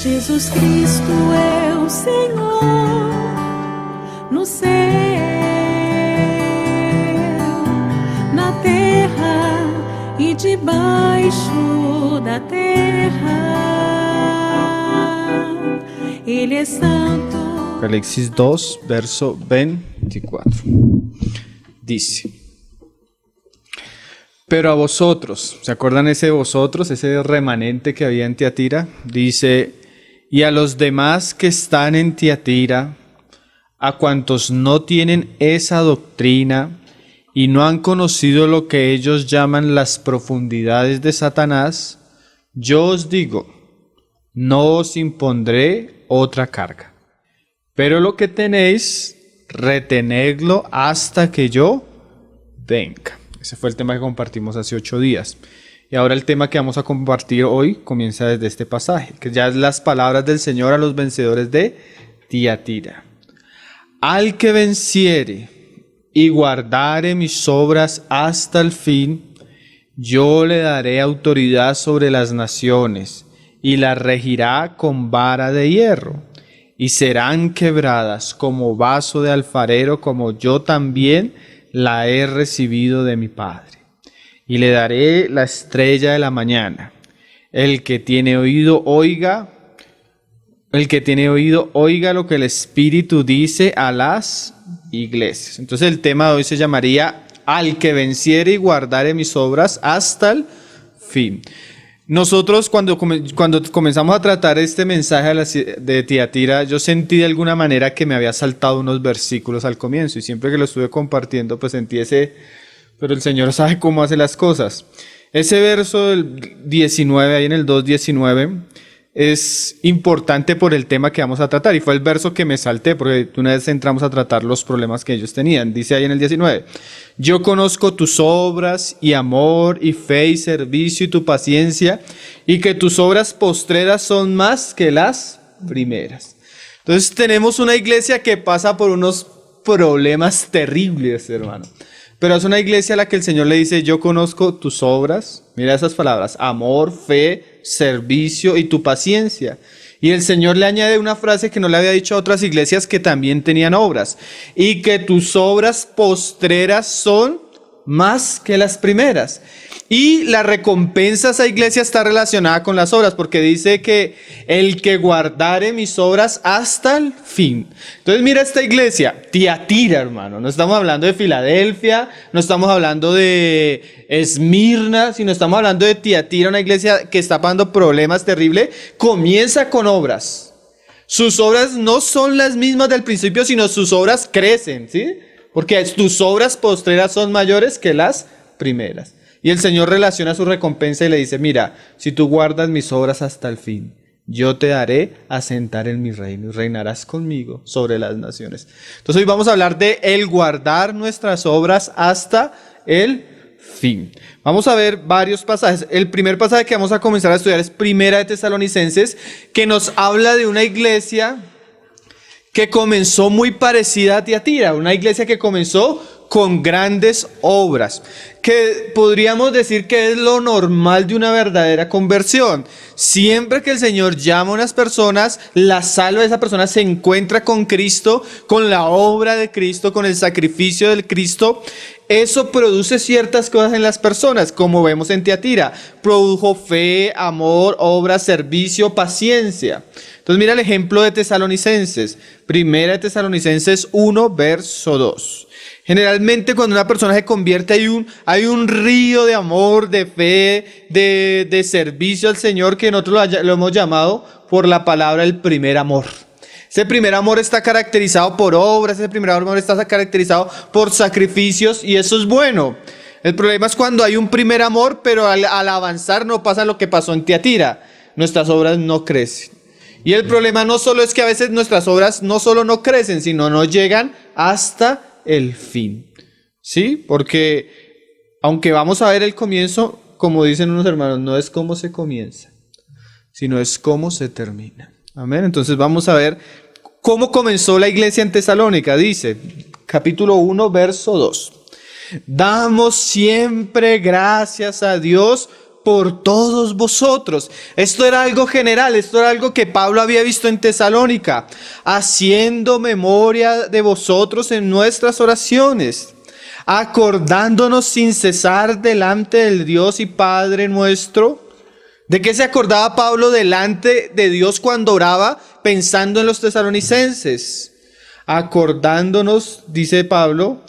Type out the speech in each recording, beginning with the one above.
Jesus Cristo é o Senhor no céu, na terra e debaixo da terra. Ele é santo. Apocalipsis 2, verso 24. Dice: pero a vosotros, ¿se acuerdan ese vosotros, ese remanente que había en Tiatira? Dice: y a los demás que están en Tiatira, a cuantos no tienen esa doctrina y no han conocido lo que ellos llaman las profundidades de Satanás, yo os digo, no os impondré otra carga. Pero lo que tenéis, retenedlo hasta que yo venga. Ese fue el tema que compartimos hace 8 días. Y ahora el tema que vamos a compartir hoy comienza desde este pasaje, que ya es las palabras del Señor a los vencedores de Tiatira. Al que venciere y guardare mis obras hasta el fin, yo le daré autoridad sobre las naciones y las regirá con vara de hierro. Y serán quebradas como vaso de alfarero, como yo también la he recibido de mi Padre. Y le daré la estrella de la mañana. El que tiene oído, oiga. El que tiene oído, oiga lo que el Espíritu dice a las iglesias. Entonces el tema de hoy se llamaría: al que venciere y guardare mis obras hasta el fin. Nosotros cuando comenzamos a tratar este mensaje de Tiatira, yo sentí de alguna manera que me había saltado unos versículos al comienzo, y siempre que lo estuve compartiendo pues sentí pero el Señor sabe cómo hace las cosas. Ese verso del 19, ahí en el 2:19, es importante por el tema que vamos a tratar, y fue el verso que me salté porque una vez entramos a tratar los problemas que ellos tenían. Dice ahí en el 19: yo conozco tus obras y amor y fe y servicio y tu paciencia, y que tus obras postreras son más que las primeras. Entonces tenemos una iglesia que pasa por unos problemas terribles, hermano, pero es una iglesia a la que el Señor le dice: yo conozco tus obras, mira esas palabras, amor, fe, servicio y tu paciencia. Y el Señor le añade una frase que no le había dicho a otras iglesias que también tenían obras: y que tus obras postreras son más que las primeras. Y la recompensa a esa iglesia está relacionada con las obras, porque dice que el que guardare mis obras hasta el fin. Entonces mira esta iglesia, Tiatira, hermano. No estamos hablando de Filadelfia, no estamos hablando de Esmirna, sino estamos hablando de Tiatira, una iglesia que está pasando problemas terribles. Comienza con obras. Sus obras no son las mismas del principio, sino sus obras crecen, ¿sí? Porque tus obras postreras son mayores que las primeras. Y el Señor relaciona su recompensa y le dice: mira, si tú guardas mis obras hasta el fin, yo te daré a sentar en mi reino y reinarás conmigo sobre las naciones. Entonces hoy vamos a hablar de el guardar nuestras obras hasta el fin. Vamos a ver varios pasajes. El primer pasaje que vamos a comenzar a estudiar es Primera de Tesalonicenses, que nos habla de una iglesia que comenzó muy parecida a Tiatira, una iglesia que comenzó con grandes obras, que podríamos decir que es lo normal de una verdadera conversión. Siempre que el Señor llama a unas personas, la salva de esa persona, se encuentra con Cristo, con la obra de Cristo, con el sacrificio del Cristo. Eso produce ciertas cosas en las personas, como vemos en Tiatira. Produjo fe, amor, obra, servicio, paciencia. Entonces mira el ejemplo de Tesalonicenses. Primera de Tesalonicenses 1, verso 2. Generalmente cuando una persona se convierte hay un río de amor, de fe, de servicio al Señor, que nosotros lo hemos llamado por la palabra el primer amor. Ese primer amor está caracterizado por obras, ese primer amor está caracterizado por sacrificios, y eso es bueno. El problema es cuando hay un primer amor, pero al avanzar no pasa lo que pasó en Tiatira. Nuestras obras no crecen. Y el problema no solo es que a veces nuestras obras no solo no crecen, sino no llegan hasta el fin. ¿Sí? Porque aunque vamos a ver el comienzo, como dicen unos hermanos, no es cómo se comienza, sino es cómo se termina. Amén. Entonces vamos a ver cómo comenzó la iglesia en Tesalónica. Dice, capítulo 1, verso 2. Damos siempre gracias a Dios por todos vosotros. Esto era algo general, esto era algo que Pablo había visto en Tesalónica, haciendo memoria de vosotros en nuestras oraciones, acordándonos sin cesar delante del Dios y Padre nuestro. ¿De qué se acordaba Pablo delante de Dios cuando oraba pensando en los tesalonicenses? Acordándonos, dice Pablo,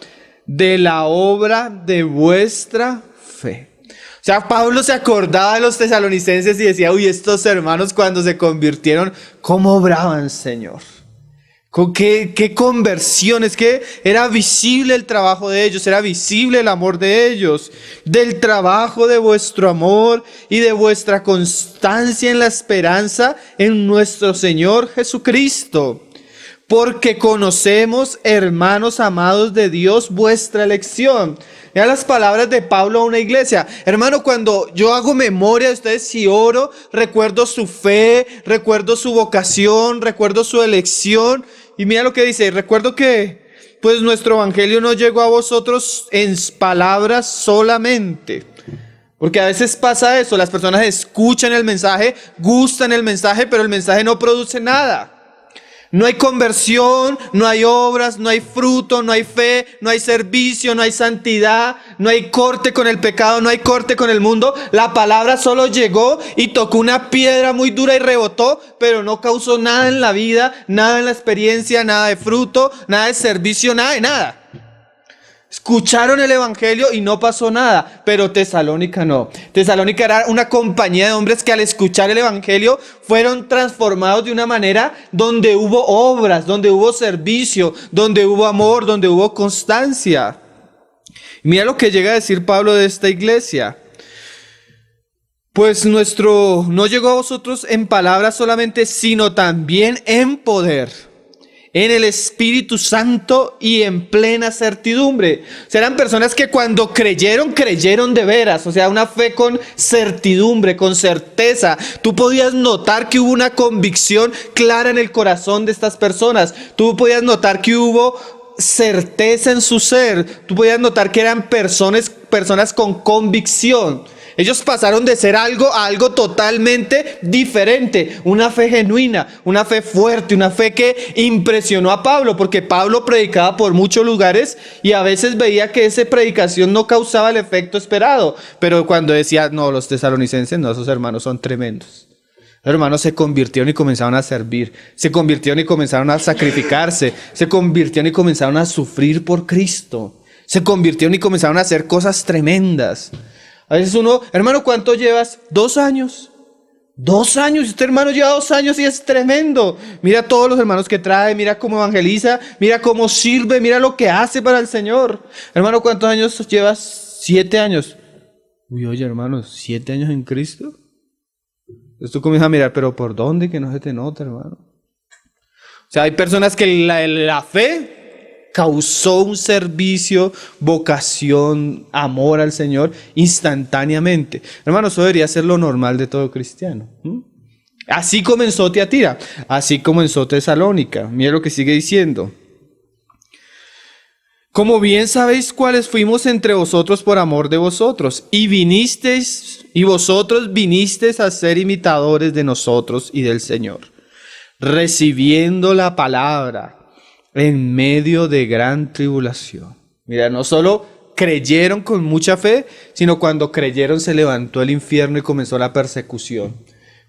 de la obra de vuestra fe. O sea, Pablo se acordaba de los tesalonicenses y decía, uy, estos hermanos cuando se convirtieron, ¿cómo obraban, Señor? ¿Con qué conversiones? Que era visible el trabajo de ellos, era visible el amor de ellos, del trabajo de vuestro amor y de vuestra constancia en la esperanza en nuestro Señor Jesucristo. Porque conocemos, hermanos amados de Dios, vuestra elección. Mira las palabras de Pablo a una iglesia. Hermano, cuando yo hago memoria de ustedes y oro, recuerdo su fe, recuerdo su vocación, recuerdo su elección. Y mira lo que dice, recuerdo que pues nuestro evangelio no llegó a vosotros en palabras solamente. Porque a veces pasa eso, las personas escuchan el mensaje, gustan el mensaje, pero el mensaje no produce nada. No hay conversión, no hay obras, no hay fruto, no hay fe, no hay servicio, no hay santidad, no hay corte con el pecado, no hay corte con el mundo. La palabra solo llegó y tocó una piedra muy dura y rebotó, pero no causó nada en la vida, nada en la experiencia, nada de fruto, nada de servicio, nada de nada. Escucharon el evangelio y no pasó nada, pero Tesalónica no. Tesalónica era una compañía de hombres que al escuchar el evangelio fueron transformados de una manera donde hubo obras, donde hubo servicio, donde hubo amor, donde hubo constancia. Mira lo que llega a decir Pablo de esta iglesia. Pues no llegó a vosotros en palabras solamente, sino también en poder, en el Espíritu Santo y en plena certidumbre. O sea, eran personas que cuando creyeron de veras. O sea, una fe con certidumbre, con certeza. Tú podías notar que hubo una convicción clara en el corazón de estas personas. Tú podías notar que hubo certeza en su ser. Tú podías notar que eran personas con convicción. Ellos pasaron de ser algo a algo totalmente diferente, una fe genuina, una fe fuerte, una fe que impresionó a Pablo, porque Pablo predicaba por muchos lugares y a veces veía que esa predicación no causaba el efecto esperado, pero cuando decía, no, los tesalonicenses, no, esos hermanos son tremendos. Los hermanos se convirtieron y comenzaron a servir, se convirtieron y comenzaron a sacrificarse, se convirtieron y comenzaron a sufrir por Cristo, se convirtieron y comenzaron a hacer cosas tremendas. A veces uno, hermano, ¿cuánto llevas? 2 años. 2 años, este hermano lleva 2 años y es tremendo. Mira todos los hermanos que trae, mira cómo evangeliza, mira cómo sirve, mira lo que hace para el Señor. Hermano, ¿cuántos años llevas? 7 años. Uy, oye, hermano, 7 años en Cristo. Entonces tú comienzas a mirar, pero ¿por dónde? Que no se te nota, hermano. O sea, hay personas que la fe causó un servicio, vocación, amor al Señor instantáneamente. Hermano, eso debería ser lo normal de todo cristiano. Así comenzó Tiatira, así comenzó Tesalónica. Mira lo que sigue diciendo. Como bien sabéis cuáles fuimos entre vosotros por amor de vosotros, y vosotros vinisteis a ser imitadores de nosotros y del Señor, recibiendo la palabra en medio de gran tribulación. Mira, no solo creyeron con mucha fe, sino cuando creyeron se levantó el infierno y comenzó la persecución.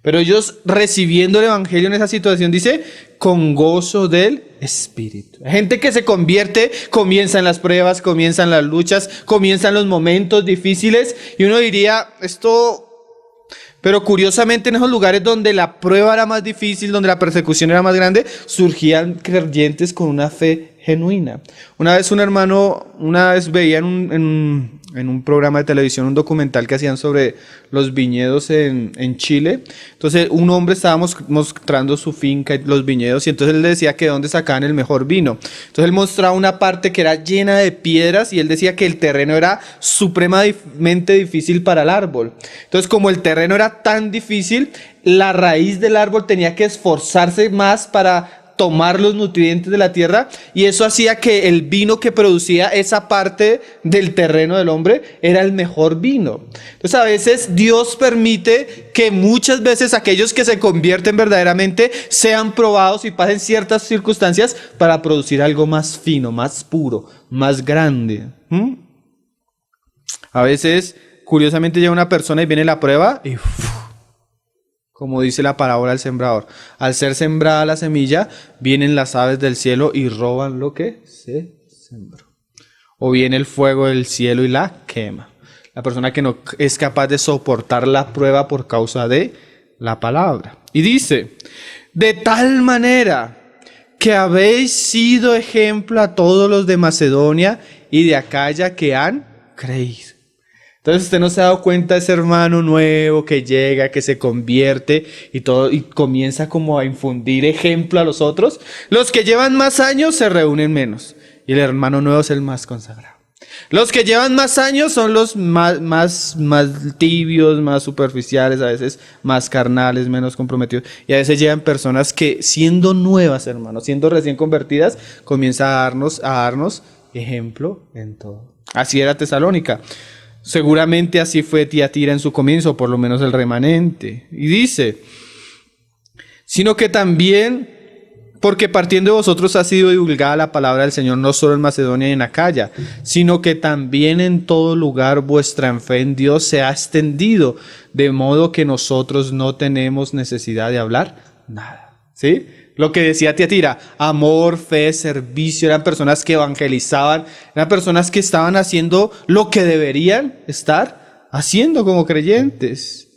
Pero ellos recibiendo el evangelio en esa situación, dice, con gozo del Espíritu. Gente que se convierte, comienzan las pruebas, comienzan las luchas, comienzan los momentos difíciles, y uno diría, esto... Pero curiosamente en esos lugares donde la prueba era más difícil, donde la persecución era más grande, surgían creyentes con una fe genuina. Una vez veía en un programa de televisión un documental que hacían sobre los viñedos en Chile. Entonces un hombre estaba mostrando su finca y los viñedos, y entonces él decía que de dónde sacaban el mejor vino. Entonces él mostraba una parte que era llena de piedras y él decía que el terreno era supremamente difícil para el árbol. Entonces, como el terreno era tan difícil, la raíz del árbol tenía que esforzarse más para tomar los nutrientes de la tierra, y eso hacía que el vino que producía esa parte del terreno del hombre era el mejor vino. Entonces a veces Dios permite que muchas veces aquellos que se convierten verdaderamente sean probados y pasen ciertas circunstancias para producir algo más fino, más puro, más grande. A veces, curiosamente, llega una persona y viene la prueba y como dice la parábola del sembrador, al ser sembrada la semilla, vienen las aves del cielo y roban lo que se sembró. O viene el fuego del cielo y la quema. La persona que no es capaz de soportar la prueba por causa de la palabra. Y dice, de tal manera que habéis sido ejemplo a todos los de Macedonia y de Acaya que han creído. Entonces usted no se ha dado cuenta de ese hermano nuevo que llega, que se convierte y todo, y comienza como a infundir ejemplo a los otros. Los que llevan más años se reúnen menos y el hermano nuevo es el más consagrado. Los que llevan más años son los más tibios, más superficiales, a veces más carnales, menos comprometidos. Y a veces llegan personas que siendo nuevas, hermanos, siendo recién convertidas, comienza a darnos ejemplo en todo. Así era Tesalónica. Seguramente así fue Tiatira en su comienzo, por lo menos el remanente. Y dice, sino que también, porque partiendo de vosotros ha sido divulgada la palabra del Señor, no solo en Macedonia y en Acaya, sino que también en todo lugar vuestra fe en Dios se ha extendido, de modo que nosotros no tenemos necesidad de hablar nada. ¿Sí? Lo que decía Tiatira, amor, fe, servicio, eran personas que evangelizaban, eran personas que estaban haciendo lo que deberían estar haciendo como creyentes.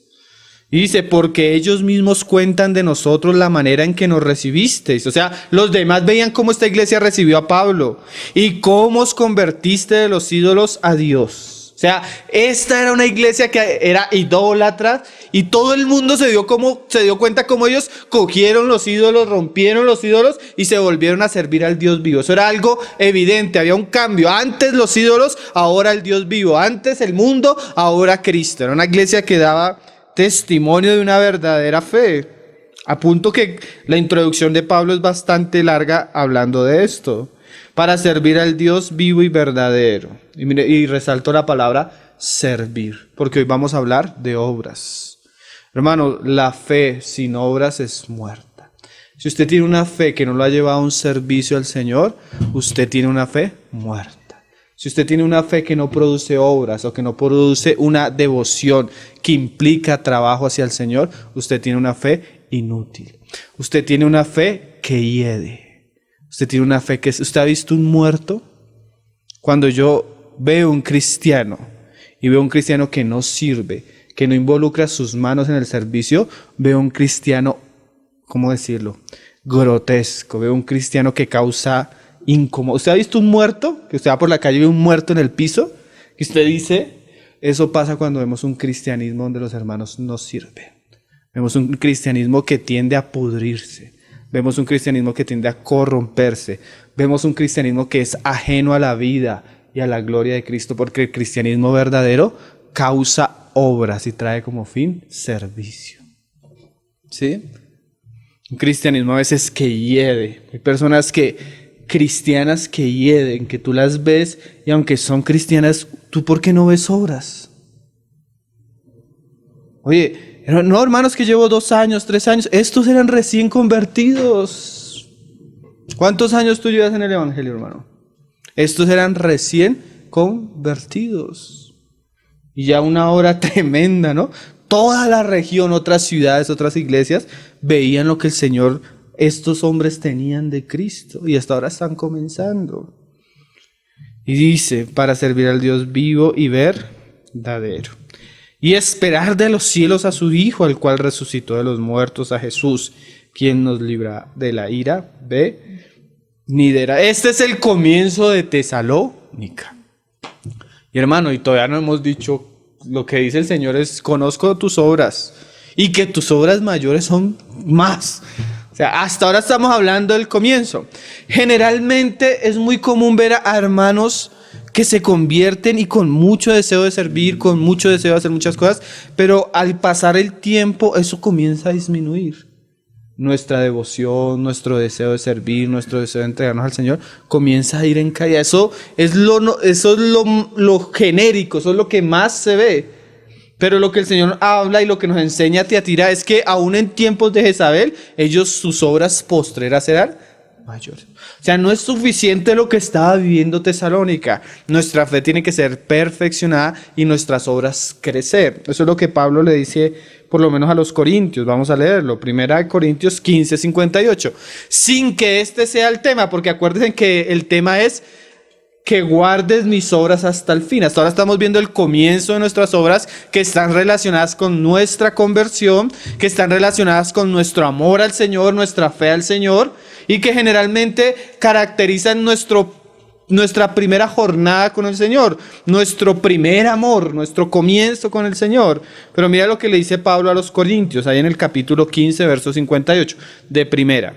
Y dice, porque ellos mismos cuentan de nosotros la manera en que nos recibisteis. O sea, los demás veían cómo esta iglesia recibió a Pablo y cómo os convertiste de los ídolos a Dios. O sea, esta era una iglesia que era idólatra y todo el mundo se dio cuenta cómo ellos cogieron los ídolos, rompieron los ídolos y se volvieron a servir al Dios vivo. Eso era algo evidente, había un cambio. Antes los ídolos, ahora el Dios vivo. Antes el mundo, ahora Cristo. Era una iglesia que daba testimonio de una verdadera fe. A punto que la introducción de Pablo es bastante larga hablando de esto. Para servir al Dios vivo y verdadero. Y resalto la palabra servir, porque hoy vamos a hablar de obras. Hermano, la fe sin obras es muerta. Si usted tiene una fe que no lo ha llevado a un servicio al Señor, usted tiene una fe muerta. Si usted tiene una fe que no produce obras o que no produce una devoción que implica trabajo hacia el Señor, usted tiene una fe inútil. Usted tiene una fe que hiede. Usted tiene una fe que... ¿Usted ha visto un muerto? Cuando yo veo un cristiano y veo un cristiano que no sirve, que no involucra sus manos en el servicio, veo un cristiano, ¿cómo decirlo? Grotesco. Veo un cristiano que causa incomodidad. ¿Usted ha visto un muerto? Que usted va por la calle y ve un muerto en el piso. Que usted dice, eso pasa cuando vemos un cristianismo donde los hermanos no sirven. Vemos un cristianismo que tiende a pudrirse. Vemos un cristianismo que tiende a corromperse. Vemos un cristianismo que es ajeno a la vida y a la gloria de Cristo, porque el cristianismo verdadero causa obras y trae como fin servicio. ¿Sí? Un cristianismo a veces que hiede. Hay personas cristianas que hieden, que tú las ves y aunque son cristianas, ¿tú por qué no ves obras? Oye, no, hermanos, que llevo 2 años, 3 años. Estos eran recién convertidos. ¿Cuántos años tú llevas en el evangelio, hermano? Estos eran recién convertidos. Y ya una obra tremenda, ¿no? Toda la región, otras ciudades, otras iglesias, veían lo que el Señor, estos hombres tenían de Cristo. Y hasta ahora están comenzando. Y dice, para servir al Dios vivo y verdadero. Y esperar de los cielos a su Hijo, al cual resucitó de los muertos, a Jesús, quien nos libra de la ira venidera. Este es el comienzo de Tesalónica. Y hermano, y todavía no hemos dicho, lo que dice el Señor es, conozco tus obras, y que tus obras mayores son más. O sea, hasta ahora estamos hablando del comienzo. Generalmente es muy común ver a hermanos que se convierten y con mucho deseo de servir, con mucho deseo de hacer muchas cosas, pero al pasar el tiempo eso comienza a disminuir. nuestra devoción, nuestro deseo de servir, nuestro deseo de entregarnos al Señor, comienza a ir en caída. Eso es lo genérico, eso es lo que más se ve. Pero lo que el Señor habla y lo que nos enseña a Tiatira es que aún en tiempos de Jezabel, sus obras postreras eran mayores. O sea, no es suficiente lo que estaba viviendo Tesalónica. Nuestra fe tiene que ser perfeccionada y nuestras obras crecer. Eso es lo que Pablo le dice por lo menos a los corintios. Vamos a leerlo. 1 Corintios 15, 58. Sin que este sea el tema, porque acuérdense que el tema es que guardes mis obras hasta el fin. Hasta ahora estamos viendo el comienzo de nuestras obras que están relacionadas con nuestra conversión, que están relacionadas con nuestro amor al Señor, nuestra fe al Señor, y que generalmente caracterizan nuestra primera jornada con el Señor, nuestro primer amor, nuestro comienzo con el Señor. Pero mira lo que le dice Pablo a los Corintios, ahí en el capítulo 15, verso 58, de Primera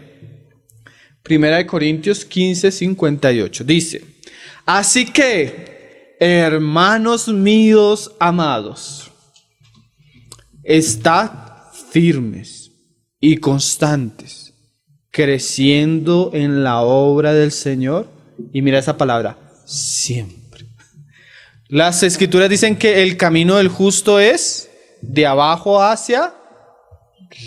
de Corintios 15, 58. Dice: así que, hermanos míos amados, estad firmes y constantes, creciendo en la obra del Señor. Y mira esa palabra, siempre. Las escrituras dicen que el camino del justo es de abajo hacia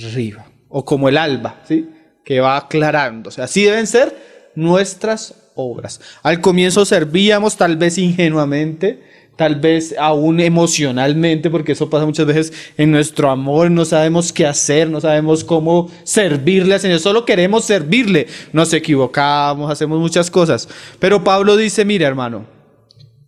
arriba, o como el alba, ¿sí? Que va aclarando. O sea, así deben ser nuestras obras. Al comienzo servíamos tal vez ingenuamente, tal vez aún emocionalmente, porque eso pasa muchas veces en nuestro amor, no sabemos qué hacer, no sabemos cómo servirle al Señor, solo queremos servirle, nos equivocamos, hacemos muchas cosas. Pero Pablo dice: mira, hermano,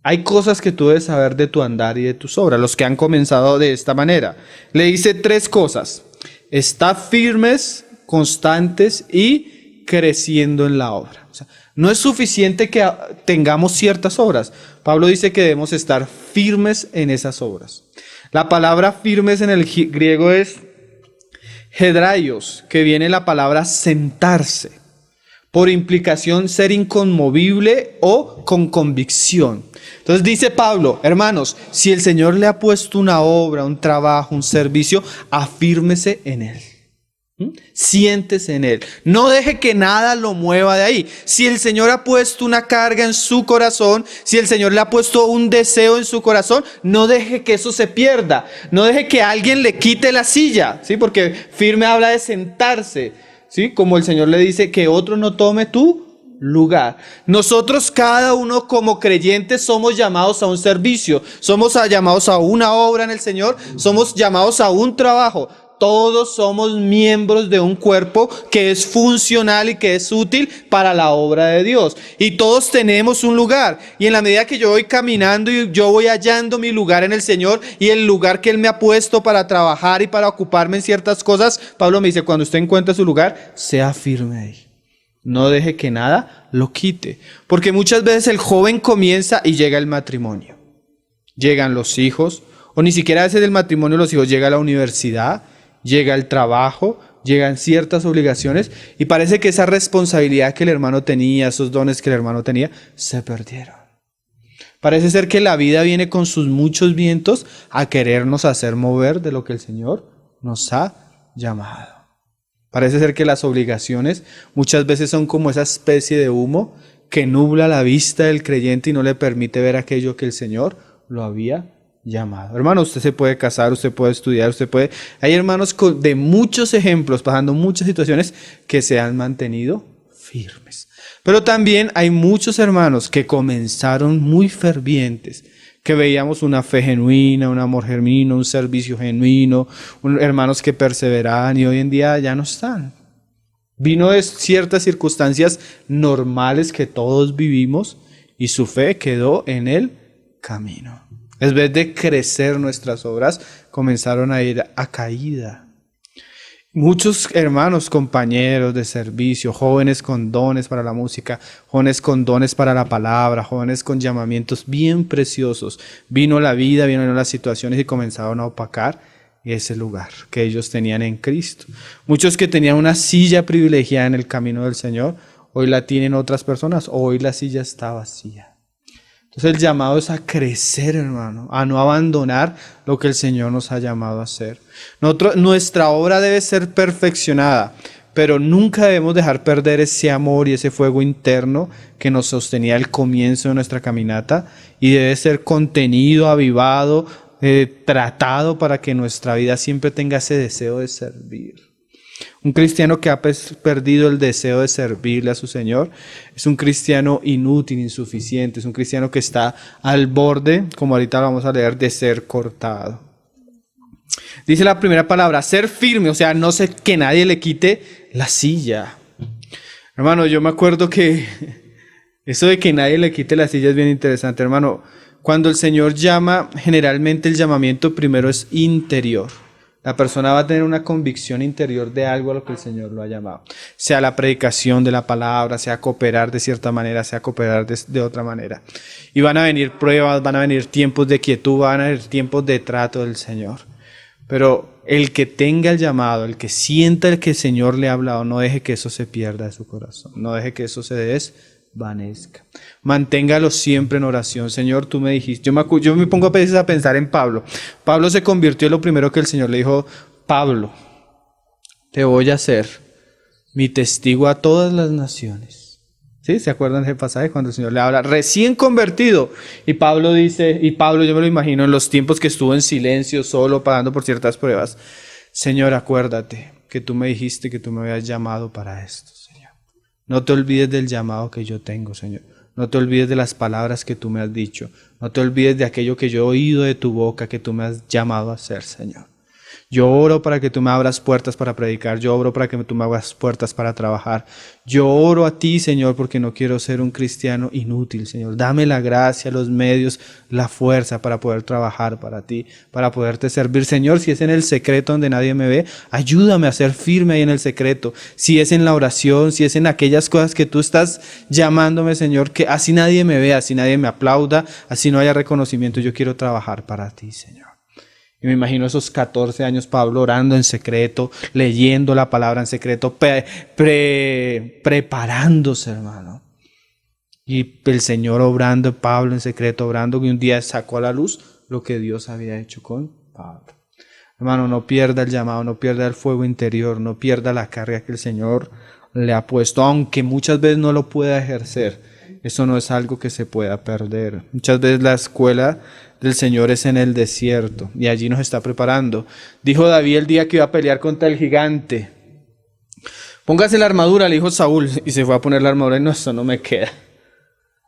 hay cosas que tú debes saber de tu andar y de tus obras, los que han comenzado de esta manera. Le dice 3 cosas: estad firmes, constantes y creciendo en la obra. O sea, no es suficiente que tengamos ciertas obras. Pablo dice que debemos estar firmes en esas obras. La palabra firmes en el griego es hedraios, que viene la palabra sentarse. Por implicación, ser inconmovible o con convicción. Entonces dice Pablo: hermanos, si el Señor le ha puesto una obra, un trabajo, un servicio, afírmese en él. Siéntese en él. No deje que nada lo mueva de ahí. Si el Señor ha puesto una carga en su corazón, si el Señor le ha puesto un deseo en su corazón, no deje que eso se pierda. No deje que alguien le quite la silla, ¿sí? Porque firme habla de sentarse, ¿sí? Como el Señor le dice, que otro no tome tu lugar. Nosotros, cada uno como creyentes, somos llamados a un servicio, somos llamados a una obra en el Señor, somos llamados a un trabajo. Todos somos miembros de un cuerpo que es funcional y que es útil para la obra de Dios. Y todos tenemos un lugar. Y en la medida que yo voy caminando y yo voy hallando mi lugar en el Señor y el lugar que Él me ha puesto para trabajar y para ocuparme en ciertas cosas, Pablo me dice: cuando usted encuentre su lugar, sea firme ahí. No deje que nada lo quite. Porque muchas veces el joven comienza y llega el matrimonio. Llegan los hijos, o ni siquiera a veces del matrimonio los hijos, llega a la universidad, llega el trabajo, llegan ciertas obligaciones y parece que esa responsabilidad que el hermano tenía, esos dones que el hermano tenía, se perdieron. Parece ser que la vida viene con sus muchos vientos a querernos hacer mover de lo que el Señor nos ha llamado. Parece ser que las obligaciones muchas veces son como esa especie de humo que nubla la vista del creyente y no le permite ver aquello que el Señor lo había llamado. Hermano, usted se puede casar, usted puede estudiar, hay hermanos de muchos ejemplos, pasando muchas situaciones, que se han mantenido firmes. Pero también hay muchos hermanos que comenzaron muy fervientes, que veíamos una fe genuina, un amor genuino, un servicio genuino, hermanos que perseveraban y hoy en día ya no están. Vino de ciertas circunstancias normales que todos vivimos y su fe quedó en el camino. En vez de crecer nuestras obras, comenzaron a ir a caída. Muchos hermanos, compañeros de servicio, jóvenes con dones para la música, jóvenes con dones para la palabra, jóvenes con llamamientos bien preciosos. Vino la vida, vino las situaciones y comenzaron a opacar ese lugar que ellos tenían en Cristo. Muchos que tenían una silla privilegiada en el camino del Señor, hoy la tienen otras personas, hoy la silla está vacía. Entonces el llamado es a crecer, hermano, a no abandonar lo que el Señor nos ha llamado a hacer. Nuestra obra debe ser perfeccionada, pero nunca debemos dejar perder ese amor y ese fuego interno que nos sostenía al comienzo de nuestra caminata y debe ser contenido, avivado, tratado para que nuestra vida siempre tenga ese deseo de servir. Un cristiano que ha perdido el deseo de servirle a su Señor es un cristiano inútil, insuficiente, es un cristiano que está al borde, como ahorita vamos a leer, de ser cortado. Dice la primera palabra, ser firme, o sea, no sé que nadie le quite la silla. Hermano, yo me acuerdo que eso de que nadie le quite la silla es bien interesante, hermano. Cuando el Señor llama, generalmente el llamamiento primero es interior. La persona va a tener una convicción interior de algo a lo que el Señor lo ha llamado. Sea la predicación de la palabra, sea cooperar de cierta manera, sea cooperar de otra manera. Y van a venir pruebas, van a venir tiempos de quietud, van a venir tiempos de trato del Señor. Pero el que tenga el llamado, el que sienta el que el Señor le ha hablado, no deje que eso se pierda de su corazón. No deje que eso se desvanezca. Manténgalo siempre en oración. Señor, tú me dijiste, yo me pongo a veces a pensar en Pablo. Pablo se convirtió en lo primero que el Señor le dijo, Pablo, te voy a hacer mi testigo a todas las naciones. ¿Sí? ¿Se acuerdan de ese pasaje cuando el Señor le habla? Recién convertido. Y Pablo dice, yo me lo imagino en los tiempos que estuvo en silencio, solo, pagando por ciertas pruebas. Señor, acuérdate que tú me dijiste que tú me habías llamado para esto, Señor. No te olvides del llamado que yo tengo, Señor. No te olvides de las palabras que tú me has dicho. No te olvides de aquello que yo he oído de tu boca que tú me has llamado a hacer, Señor. Yo oro para que tú me abras puertas para predicar. Yo oro para que tú me abras puertas para trabajar. Yo oro a ti, Señor, porque no quiero ser un cristiano inútil, Señor. Dame la gracia, los medios, la fuerza para poder trabajar para ti, para poderte servir. Señor, si es en el secreto donde nadie me ve, ayúdame a ser firme ahí en el secreto. Si es en la oración, si es en aquellas cosas que tú estás llamándome, Señor, que así nadie me vea, así nadie me aplauda, así no haya reconocimiento, yo quiero trabajar para ti, Señor. Y me imagino esos 14 años Pablo orando en secreto, leyendo la palabra en secreto, preparándose, hermano. Y el Señor obrando, Pablo en secreto obrando, y un día sacó a la luz lo que Dios había hecho con Pablo. Hermano, no pierda el llamado, no pierda el fuego interior, no pierda la carga que el Señor le ha puesto, aunque muchas veces no lo pueda ejercer. Eso no es algo que se pueda perder. Muchas veces la escuela del Señor es en el desierto y allí nos está preparando. Dijo David el día que iba a pelear contra el gigante: póngase la armadura, le dijo Saúl, y se fue a poner la armadura y no, eso no me queda.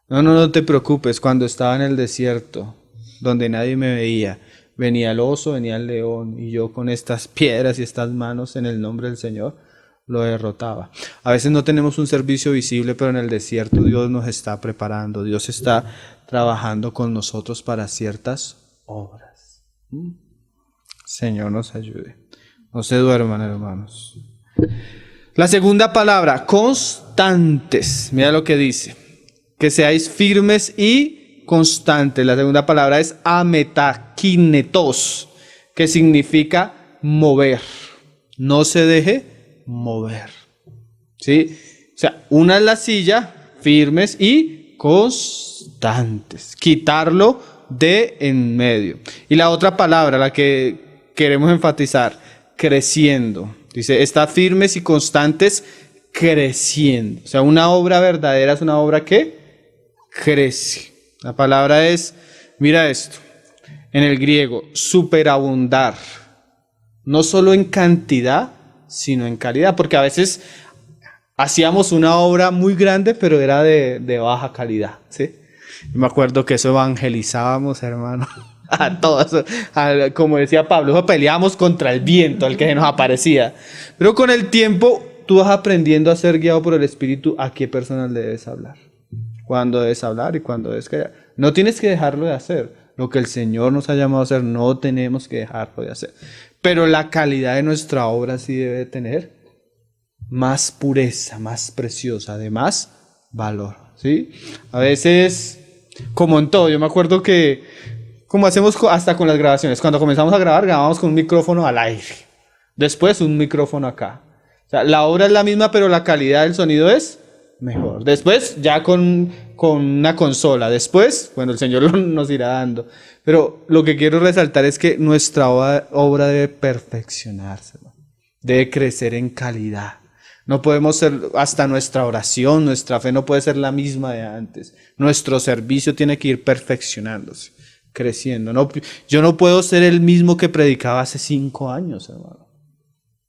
No te preocupes. Cuando estaba en el desierto, donde nadie me veía, venía el oso, venía el león, y yo con estas piedras y estas manos en el nombre del Señor lo derrotaba. A veces no tenemos un servicio visible, pero en el desierto Dios nos está preparando. Dios está trabajando con nosotros para ciertas obras. Señor nos ayude. No se duerman, hermanos. La segunda palabra, constantes. Mira lo que dice. Que seáis firmes y constantes. La segunda palabra es ametakinetos, que significa mover. No se deje mover. ¿Sí? O sea, una es la silla, firmes y constantes. Quitarlo de en medio. Y la otra palabra, la que queremos enfatizar, creciendo. Dice, está firmes y constantes creciendo. O sea, una obra verdadera es una obra que crece. La palabra es, mira esto, en el griego, superabundar. No solo en cantidad, sino en calidad, porque a veces hacíamos una obra muy grande, pero era de baja calidad, ¿sí? Me acuerdo que eso evangelizábamos, hermano, a todos, como decía Pablo, peleábamos contra el viento, al que nos aparecía. Pero con el tiempo, tú vas aprendiendo a ser guiado por el Espíritu a qué personas le debes hablar, cuándo debes hablar y cuándo debes callar. No tienes que dejarlo de hacer. Lo que el Señor nos ha llamado a hacer, no tenemos que dejarlo de hacer. Pero la calidad de nuestra obra sí debe tener más pureza, más preciosa, de más valor, ¿sí? A veces, como en todo, yo me acuerdo que, como hacemos hasta con las grabaciones, cuando comenzamos a grabar, grabamos con un micrófono al aire. Después un micrófono acá. O sea, la obra es la misma, pero la calidad del sonido es mejor. Después ya con una consola. Después, bueno, el Señor nos irá dando. Pero lo que quiero resaltar es que nuestra obra debe perfeccionarse, debe crecer en calidad. No podemos ser, hasta nuestra oración, nuestra fe no puede ser la misma de antes. Nuestro servicio tiene que ir perfeccionándose, creciendo. No, yo no puedo ser el mismo que predicaba hace 5 años, hermano.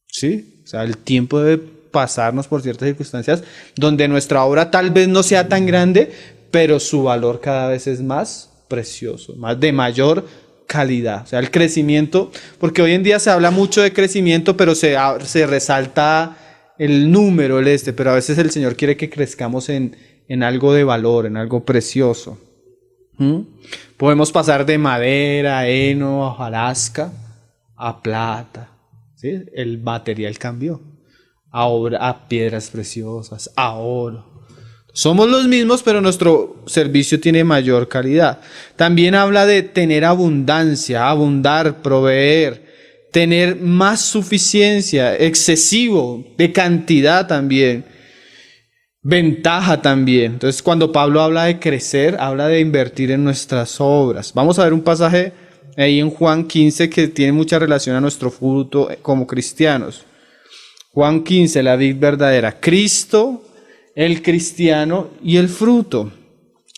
¿Sí? O sea, el tiempo debe pasarnos por ciertas circunstancias donde nuestra obra tal vez no sea tan grande, pero su valor cada vez es más precioso, más de mayor calidad. O sea, el crecimiento, porque hoy en día se habla mucho de crecimiento, pero se resalta el número, pero a veces el Señor quiere que crezcamos en algo de valor, en algo precioso. Podemos pasar de madera, heno, hojarasca, a plata. ¿Sí? El material cambió. A piedras preciosas, a oro. Somos los mismos, pero nuestro servicio tiene mayor calidad. También habla de tener abundancia, abundar, proveer, tener más suficiencia, excesivo, de cantidad también, ventaja también. Entonces, cuando Pablo habla de crecer, habla de invertir en nuestras obras. Vamos a ver un pasaje ahí en Juan 15 que tiene mucha relación a nuestro fruto como cristianos. Juan 15, la vid verdadera, Cristo, el cristiano y el fruto.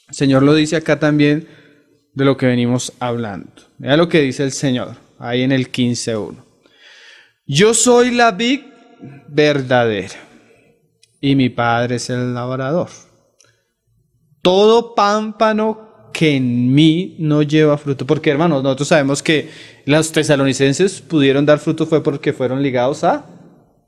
El Señor lo dice acá también de lo que venimos hablando. Mira lo que dice el Señor, ahí en el 15:1. Yo soy la vid verdadera y mi Padre es el labrador. Todo pámpano que en mí no lleva fruto, porque hermanos, nosotros sabemos que los tesalonicenses pudieron dar fruto fue porque fueron ligados a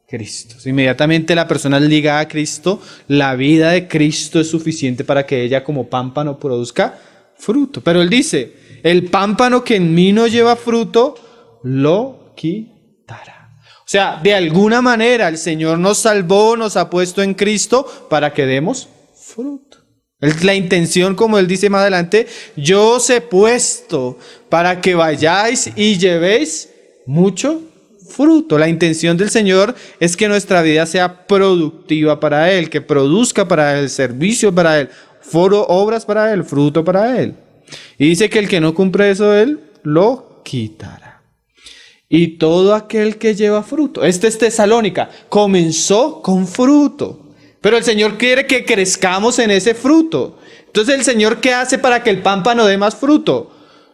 Cristo. Inmediatamente la persona ligada a Cristo, la vida de Cristo es suficiente para que ella como pámpano produzca fruto. Pero él dice, el pámpano que en mí no lleva fruto, lo quitará. O sea, de alguna manera el Señor nos salvó, nos ha puesto en Cristo para que demos fruto. La intención, como él dice más adelante, yo os he puesto para que vayáis y llevéis mucho fruto. La intención del Señor es que nuestra vida sea productiva para Él, que produzca para Él, servicio para Él, obras para Él, fruto para Él. Y dice que el que no cumple eso, Él lo quitará. Y todo aquel que lleva fruto, este es Tesalónica, comenzó con fruto, pero el Señor quiere que crezcamos en ese fruto. Entonces el Señor, ¿qué hace para que el pámpano dé más fruto?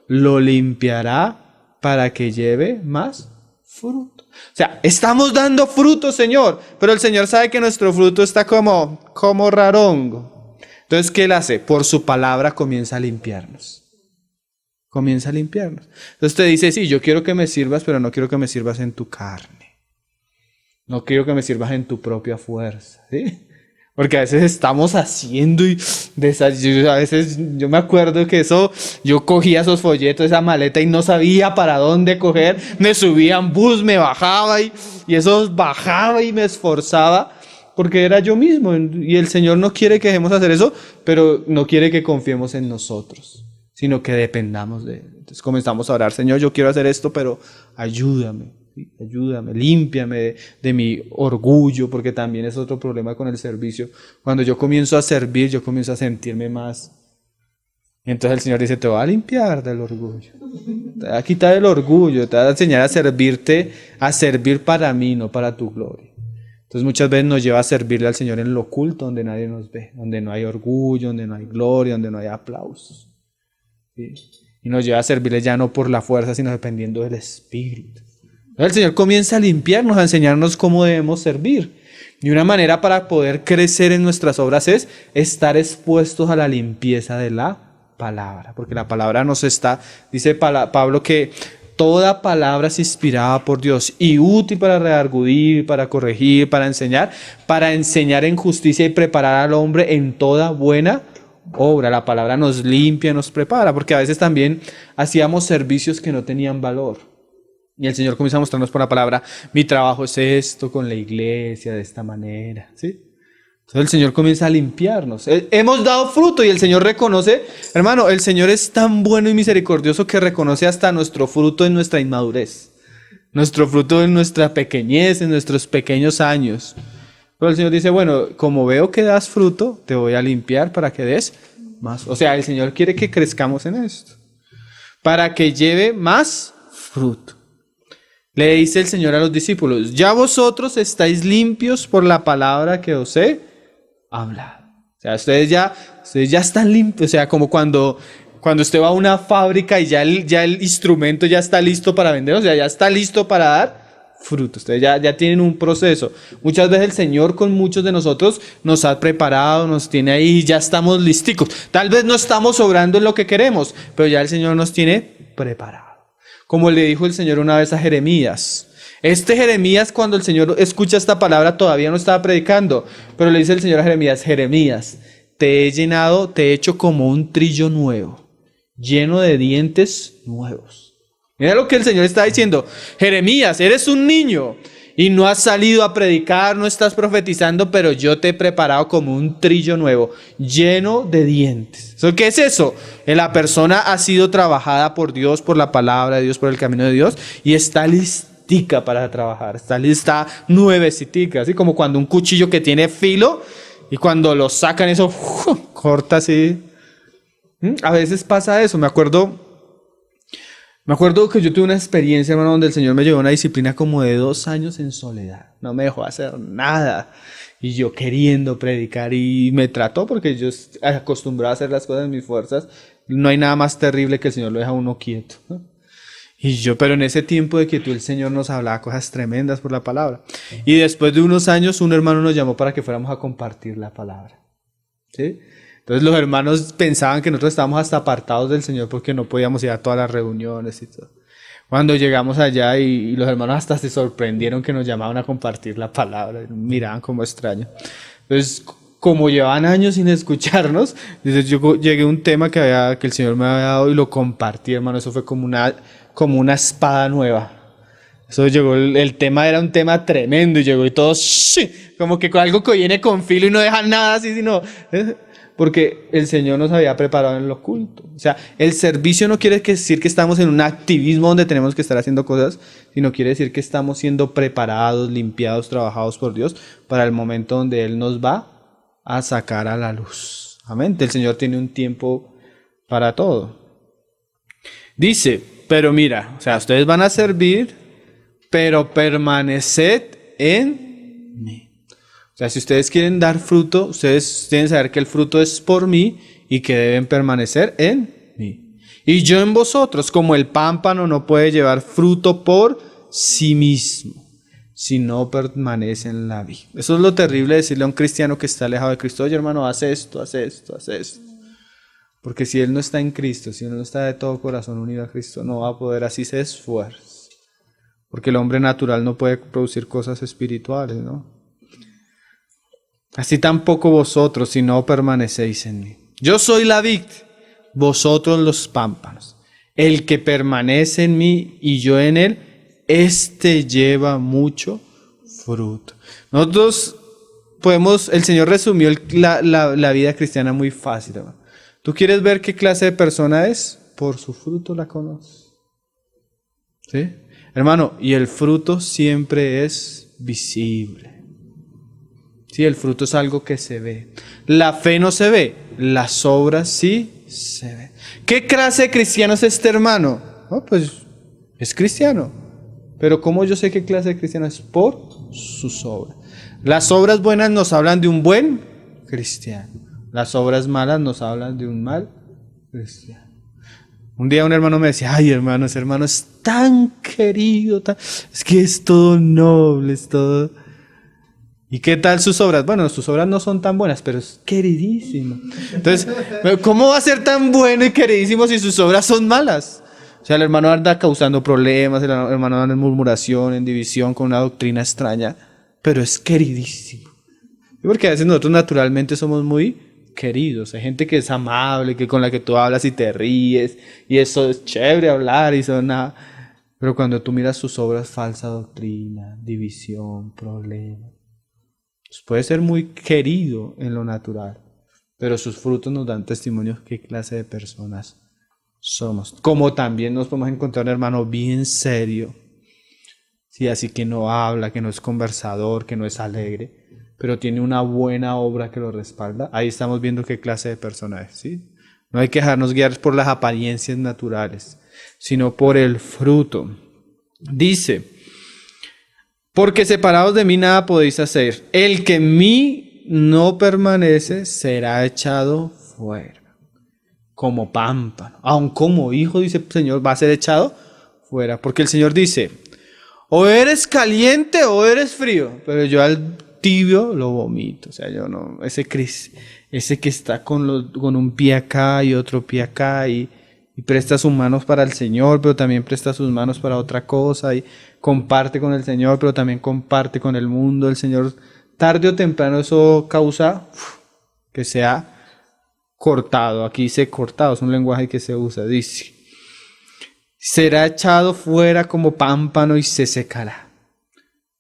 Lo limpiará para que lleve más fruto. O sea, estamos dando fruto, Señor, pero el Señor sabe que nuestro fruto está como rarongo. Entonces, ¿qué Él hace? Por su palabra comienza a limpiarnos. Comienza a limpiarnos. Entonces te dice, sí, yo quiero que me sirvas, pero no quiero que me sirvas en tu carne. No quiero que me sirvas en tu propia fuerza, ¿sí? Porque a veces estamos haciendo y a veces yo me acuerdo que yo cogía esos folletos, esa maleta y no sabía para dónde coger, me subía en bus, me bajaba y eso bajaba y me esforzaba porque era yo mismo y el Señor no quiere que dejemos hacer eso, pero no quiere que confiemos en nosotros, sino que dependamos de Él. Entonces comenzamos a orar, Señor, yo quiero hacer esto, pero ayúdame. Ayúdame, límpiame de mi orgullo, porque también es otro problema con el servicio. Cuando yo comienzo a servir, yo comienzo a sentirme más. Entonces el Señor dice, te va a limpiar del orgullo. Te va a quitar el orgullo, te va a enseñar a servir para mí, no para tu gloria. Entonces muchas veces nos lleva a servirle al Señor en lo oculto, donde nadie nos ve, donde no hay orgullo, donde no hay gloria, donde no hay aplausos. ¿Sí? Y nos lleva a servirle ya no por la fuerza, sino dependiendo del Espíritu. El Señor comienza a limpiarnos, a enseñarnos cómo debemos servir. Y una manera para poder crecer en nuestras obras es estar expuestos a la limpieza de la palabra. Porque la palabra dice Pablo que toda palabra es inspirada por Dios y útil para redarguir, para corregir, para enseñar en justicia y preparar al hombre en toda buena obra. La palabra nos limpia, nos prepara, porque a veces también hacíamos servicios que no tenían valor. Y el Señor comienza a mostrarnos por la palabra, mi trabajo es esto con la iglesia, de esta manera, ¿sí? Entonces el Señor comienza a limpiarnos. Hemos dado fruto y el Señor reconoce, hermano, el Señor es tan bueno y misericordioso que reconoce hasta nuestro fruto en nuestra inmadurez, nuestro fruto en nuestra pequeñez, en nuestros pequeños años. Pero el Señor dice, bueno, como veo que das fruto, te voy a limpiar para que des más. O sea, el Señor quiere que crezcamos en esto, para que lleve más fruto. Le dice el Señor a los discípulos, ya vosotros estáis limpios por la palabra que os he hablado. O sea, ustedes ya están limpios. O sea, como cuando usted va a una fábrica y ya el instrumento ya está listo para vender, o sea, ya está listo para dar fruto. Ustedes ya tienen un proceso. Muchas veces el Señor con muchos de nosotros nos ha preparado, nos tiene ahí y ya estamos listicos. Tal vez no estamos obrando en lo que queremos, pero ya el Señor nos tiene preparado. Como le dijo el Señor una vez a Jeremías. Jeremías, cuando el Señor escucha esta palabra, todavía no estaba predicando, pero le dice el Señor a Jeremías, Jeremías, te he hecho como un trillo nuevo, lleno de dientes nuevos. Mira lo que el Señor está diciendo. Jeremías, eres un niño y no has salido a predicar, no estás profetizando, pero yo te he preparado como un trillo nuevo, lleno de dientes. ¿Qué es eso? La persona ha sido trabajada por Dios, por la palabra de Dios, por el camino de Dios, y está listica para trabajar, está nuevecitica, así como cuando un cuchillo que tiene filo, y cuando lo sacan eso, corta así. A veces pasa eso. Me acuerdo que yo tuve una experiencia, hermano, donde el Señor me llevó a una disciplina como de 2 años en soledad. No me dejó hacer nada. Y yo queriendo predicar y me trató porque yo acostumbrado a hacer las cosas en mis fuerzas. No hay nada más terrible que el Señor lo deja a uno quieto, ¿no? Pero en ese tiempo de quietud el Señor nos hablaba cosas tremendas por la palabra. Y después de unos años un hermano nos llamó para que fuéramos a compartir la palabra. ¿Sí? Entonces los hermanos pensaban que nosotros estábamos hasta apartados del Señor porque no podíamos ir a todas las reuniones y todo. Cuando llegamos allá y los hermanos hasta se sorprendieron que nos llamaban a compartir la palabra, miraban como extraño. Entonces, como llevaban años sin escucharnos, entonces yo llegué a un tema que el Señor me había dado y lo compartí, hermano. Eso fue como una espada nueva. Eso llegó, el tema era un tema tremendo y llegó y todos, como que con algo que viene con filo y no dejan nada así, sino... Porque el Señor nos había preparado en lo oculto. O sea, el servicio no quiere decir que estamos en un activismo donde tenemos que estar haciendo cosas, sino quiere decir que estamos siendo preparados, limpiados, trabajados por Dios para el momento donde Él nos va a sacar a la luz. Amén. El Señor tiene un tiempo para todo. Dice, pero mira, o sea, ustedes van a servir, pero permaneced en mí. O sea, si ustedes quieren dar fruto, ustedes tienen que saber que el fruto es por mí y que deben permanecer en mí. Y yo en vosotros, como el pámpano no puede llevar fruto por sí mismo, si no permanece en la vid. Eso es lo terrible de decirle a un cristiano que está alejado de Cristo, oye hermano, haz esto, haz esto, haz esto. Porque si él no está en Cristo, si él no está de todo corazón unido a Cristo, no va a poder, así se esfuerce. Porque el hombre natural no puede producir cosas espirituales, ¿no? Así tampoco vosotros, si no permanecéis en mí. Yo soy la vid, vosotros los pámpanos. El que permanece en mí y yo en él, éste lleva mucho fruto. Nosotros el Señor resumió la vida cristiana muy fácil, hermano. ¿Tú quieres ver qué clase de persona es? Por su fruto la conoces. ¿Sí? Hermano, y el fruto siempre es visible. Sí, el fruto es algo que se ve. La fe no se ve, las obras sí se ven. ¿Qué clase de cristiano es este hermano? Oh, pues es cristiano. Pero ¿cómo yo sé qué clase de cristiano es? Por sus obras. Las obras buenas nos hablan de un buen cristiano. Las obras malas nos hablan de un mal cristiano. Un día un hermano me decía, ay hermano, ese hermano es tan querido, es que es todo noble, es todo... ¿Y qué tal sus obras? Bueno, sus obras no son tan buenas, pero es queridísimo. Entonces, ¿cómo va a ser tan bueno y queridísimo si sus obras son malas? O sea, el hermano anda causando problemas, el hermano anda en murmuración, en división, con una doctrina extraña, pero es queridísimo. Porque a veces nosotros naturalmente somos muy queridos. Hay gente que es amable, que con la que tú hablas y te ríes, y eso es chévere hablar y eso nada. Pero cuando tú miras sus obras, falsa doctrina, división, problemas. Puede ser muy querido en lo natural, pero sus frutos nos dan testimonio qué clase de personas somos. Como también nos podemos encontrar un hermano bien serio, sí, así que no habla, que no es conversador, que no es alegre, pero tiene una buena obra que lo respalda. Ahí estamos viendo qué clase de persona es, ¿sí? No hay que dejarnos guiar por las apariencias naturales, sino por el fruto. Dice, Porque separados de mí nada podéis hacer. El que en mí no permanece será echado fuera, como pámpano. Aun como hijo, dice el Señor, va a ser echado fuera. Porque el Señor dice, o eres caliente o eres frío, pero yo al tibio lo vomito. O sea, yo no, ese que está con un pie acá y otro pie acá y presta sus manos para el Señor, pero también presta sus manos para otra cosa y comparte con el Señor, pero también comparte con el mundo. El Señor, tarde o temprano, eso causa que sea cortado. Aquí dice cortado, es un lenguaje que se usa, dice. Será echado fuera como pámpano y se secará.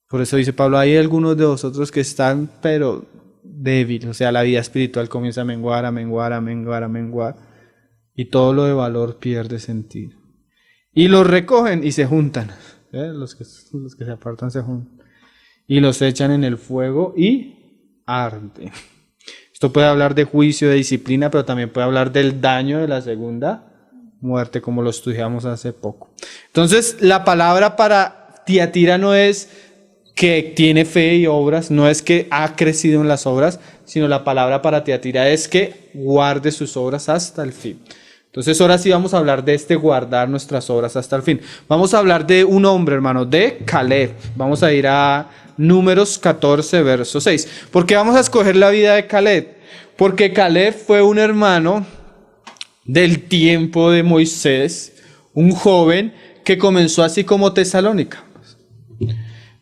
Por eso dice Pablo, hay algunos de vosotros que están, pero débiles. O sea, la vida espiritual comienza a menguar, a menguar, a menguar, a menguar. Y todo lo de valor pierde sentido. Y los recogen y se juntan. Los que se apartan se juntan. Y los echan en el fuego y arden. Esto puede hablar de juicio, de disciplina, pero también puede hablar del daño de la segunda muerte, como lo estudiamos hace poco. Entonces, la palabra para Tiatira no es que tiene fe y obras, no es que ha crecido en las obras, sino la palabra para Tiatira es que guarde sus obras hasta el fin. Entonces ahora sí vamos a hablar de guardar nuestras obras hasta el fin. Vamos a hablar de un hombre, hermano, de Caleb. Vamos a ir a Números 14, verso 6. ¿Por qué vamos a escoger la vida de Caleb? Porque Caleb fue un hermano del tiempo de Moisés, un joven que comenzó así como Tesalónica.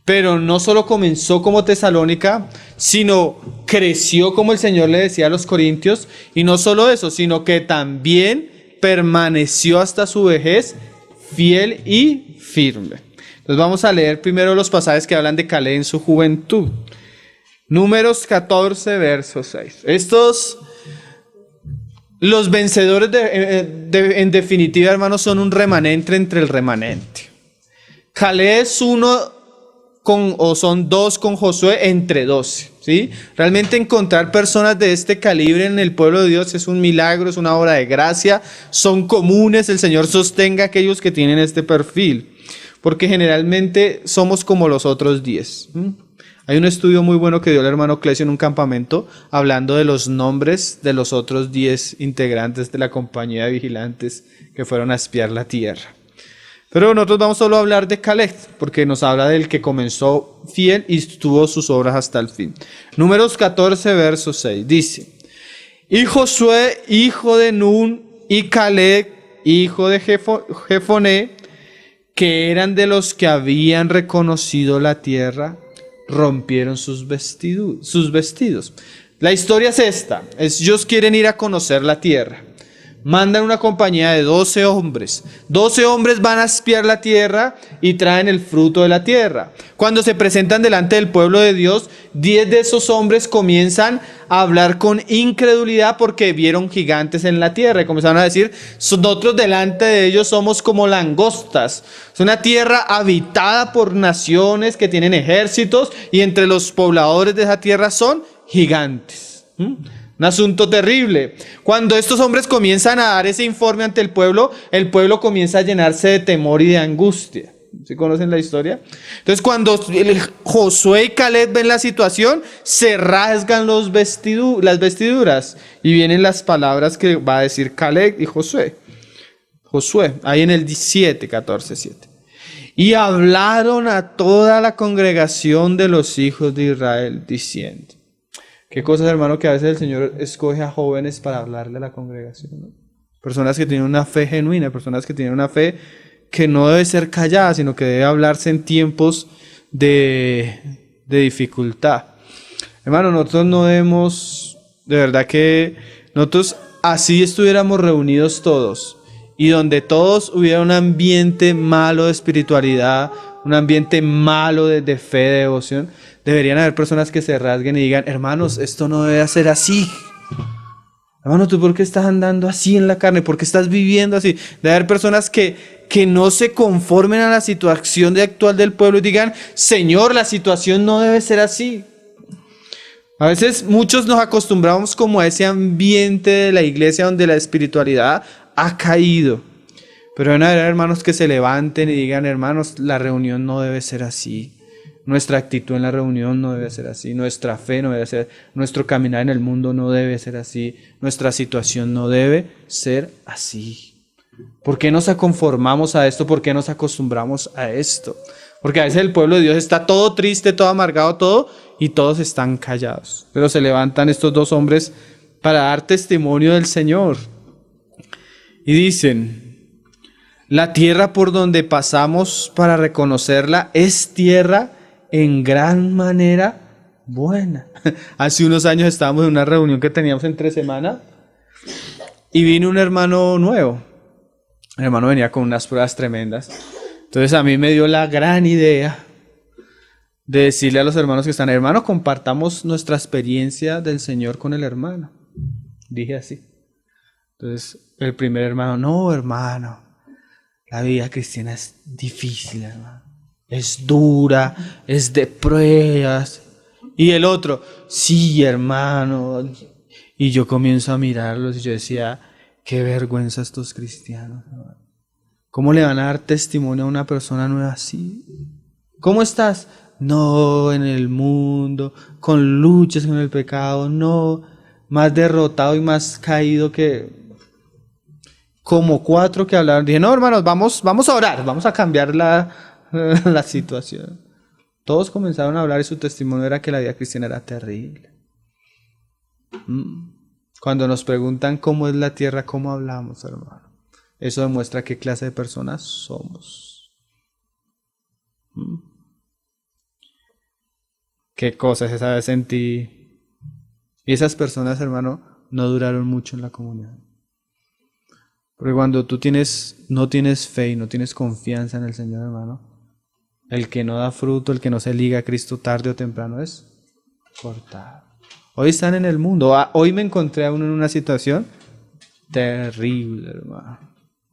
Pero no solo comenzó como Tesalónica, sino creció como el Señor le decía a los corintios. Y no solo eso, sino que también permaneció hasta su vejez fiel y firme. Entonces vamos a leer primero los pasajes que hablan de Caleb en su juventud. Números 14, verso 6. Los vencedores en definitiva, hermanos, son un remanente entre el remanente. Caleb es son dos con Josué entre 12, ¿sí? Realmente encontrar personas de este calibre en el pueblo de Dios es un milagro, es una obra de gracia, son comunes. El Señor sostenga a aquellos que tienen este perfil, porque generalmente somos como los otros 10. Hay un estudio muy bueno que dio el hermano Clesio en un campamento, hablando de los nombres de los otros 10 integrantes de la compañía de vigilantes que fueron a espiar la tierra. Pero nosotros vamos solo a hablar de Caleb, porque nos habla del que comenzó fiel y tuvo sus obras hasta el fin. Números 14, verso 6, dice, y Josué, hijo de Nun, y Caleb, hijo de Jefoné, que eran de los que habían reconocido la tierra, rompieron sus vestidos. La historia es esta, ellos quieren ir a conocer la tierra. Mandan una compañía de 12 hombres. 12 hombres van a espiar la tierra y traen el fruto de la tierra. Cuando se presentan delante del pueblo de Dios, 10 de esos hombres comienzan a hablar con incredulidad porque vieron gigantes en la tierra. Y comenzaron a decir, nosotros delante de ellos somos como langostas. Es una tierra habitada por naciones que tienen ejércitos y entre los pobladores de esa tierra son gigantes. Un asunto terrible. Cuando estos hombres comienzan a dar ese informe ante el pueblo comienza a llenarse de temor y de angustia. ¿Sí conocen la historia? Entonces cuando Josué y Caleb ven la situación, se rasgan las vestiduras y vienen las palabras que va a decir Caleb y Josué. Ahí en el 14:7. Y hablaron a toda la congregación de los hijos de Israel diciendo. Qué cosas, hermano, que a veces el Señor escoge a jóvenes para hablarle a la congregación, ¿no? Personas que tienen una fe genuina, personas que tienen una fe que no debe ser callada, sino que debe hablarse en tiempos de dificultad. Hermano, nosotros no debemos, de verdad que nosotros así estuviéramos reunidos todos y donde todos hubiera un ambiente malo de espiritualidad, un ambiente malo de fe, de devoción, deberían haber personas que se rasguen y digan, hermanos, esto no debe ser así. Hermano, ¿tú por qué estás andando así en la carne? ¿Por qué estás viviendo así? Debe haber personas que no se conformen a la situación actual del pueblo y digan, Señor, la situación no debe ser así. A veces muchos nos acostumbramos como a ese ambiente de la iglesia donde la espiritualidad ha caído. Pero van a haber hermanos que se levanten y digan, hermanos, la reunión no debe ser así. Nuestra actitud en la reunión no debe ser así, nuestra fe no debe ser, nuestro caminar en el mundo no debe ser así, nuestra situación no debe ser así. ¿Por qué nos conformamos a esto? ¿Por qué nos acostumbramos a esto? Porque a veces el pueblo de Dios está todo triste, todo amargado, todo, y todos están callados. Pero se levantan estos dos hombres para dar testimonio del Señor. Y dicen, la tierra por donde pasamos para reconocerla es tierra en gran manera buena. Hace unos años estábamos en una reunión que teníamos entre semana y vino un hermano nuevo. El hermano venía con unas pruebas tremendas. Entonces a mí me dio la gran idea de decirle a los hermanos que están, hermano, compartamos nuestra experiencia del Señor con el hermano. Dije así. Entonces el primer hermano, no hermano, la vida cristiana es difícil, hermano. Es dura, es de pruebas. Y el otro, sí, hermano. Y yo comienzo a mirarlos y yo decía, qué vergüenza estos cristianos, hermano. ¿Cómo le van a dar testimonio a una persona nueva así? ¿Cómo estás? No, en el mundo, con luchas con el pecado, no, más derrotado y más caído que como 4 que hablaron. Dije, no, hermanos, vamos a orar, vamos a cambiar la situación. Todos comenzaron a hablar y su testimonio era que la vida cristiana era terrible. Cuando nos preguntan cómo es la tierra, ¿cómo hablamos, hermano? Eso demuestra qué clase de personas somos. ¿Qué cosas esa vez sentí? Y esas personas, hermano, no duraron mucho en la comunidad. Porque cuando tú no tienes fe y no tienes confianza en el Señor, hermano, el que no da fruto, el que no se liga a Cristo tarde o temprano es cortado. Hoy están en el mundo. Hoy me encontré a uno en una situación terrible, hermano.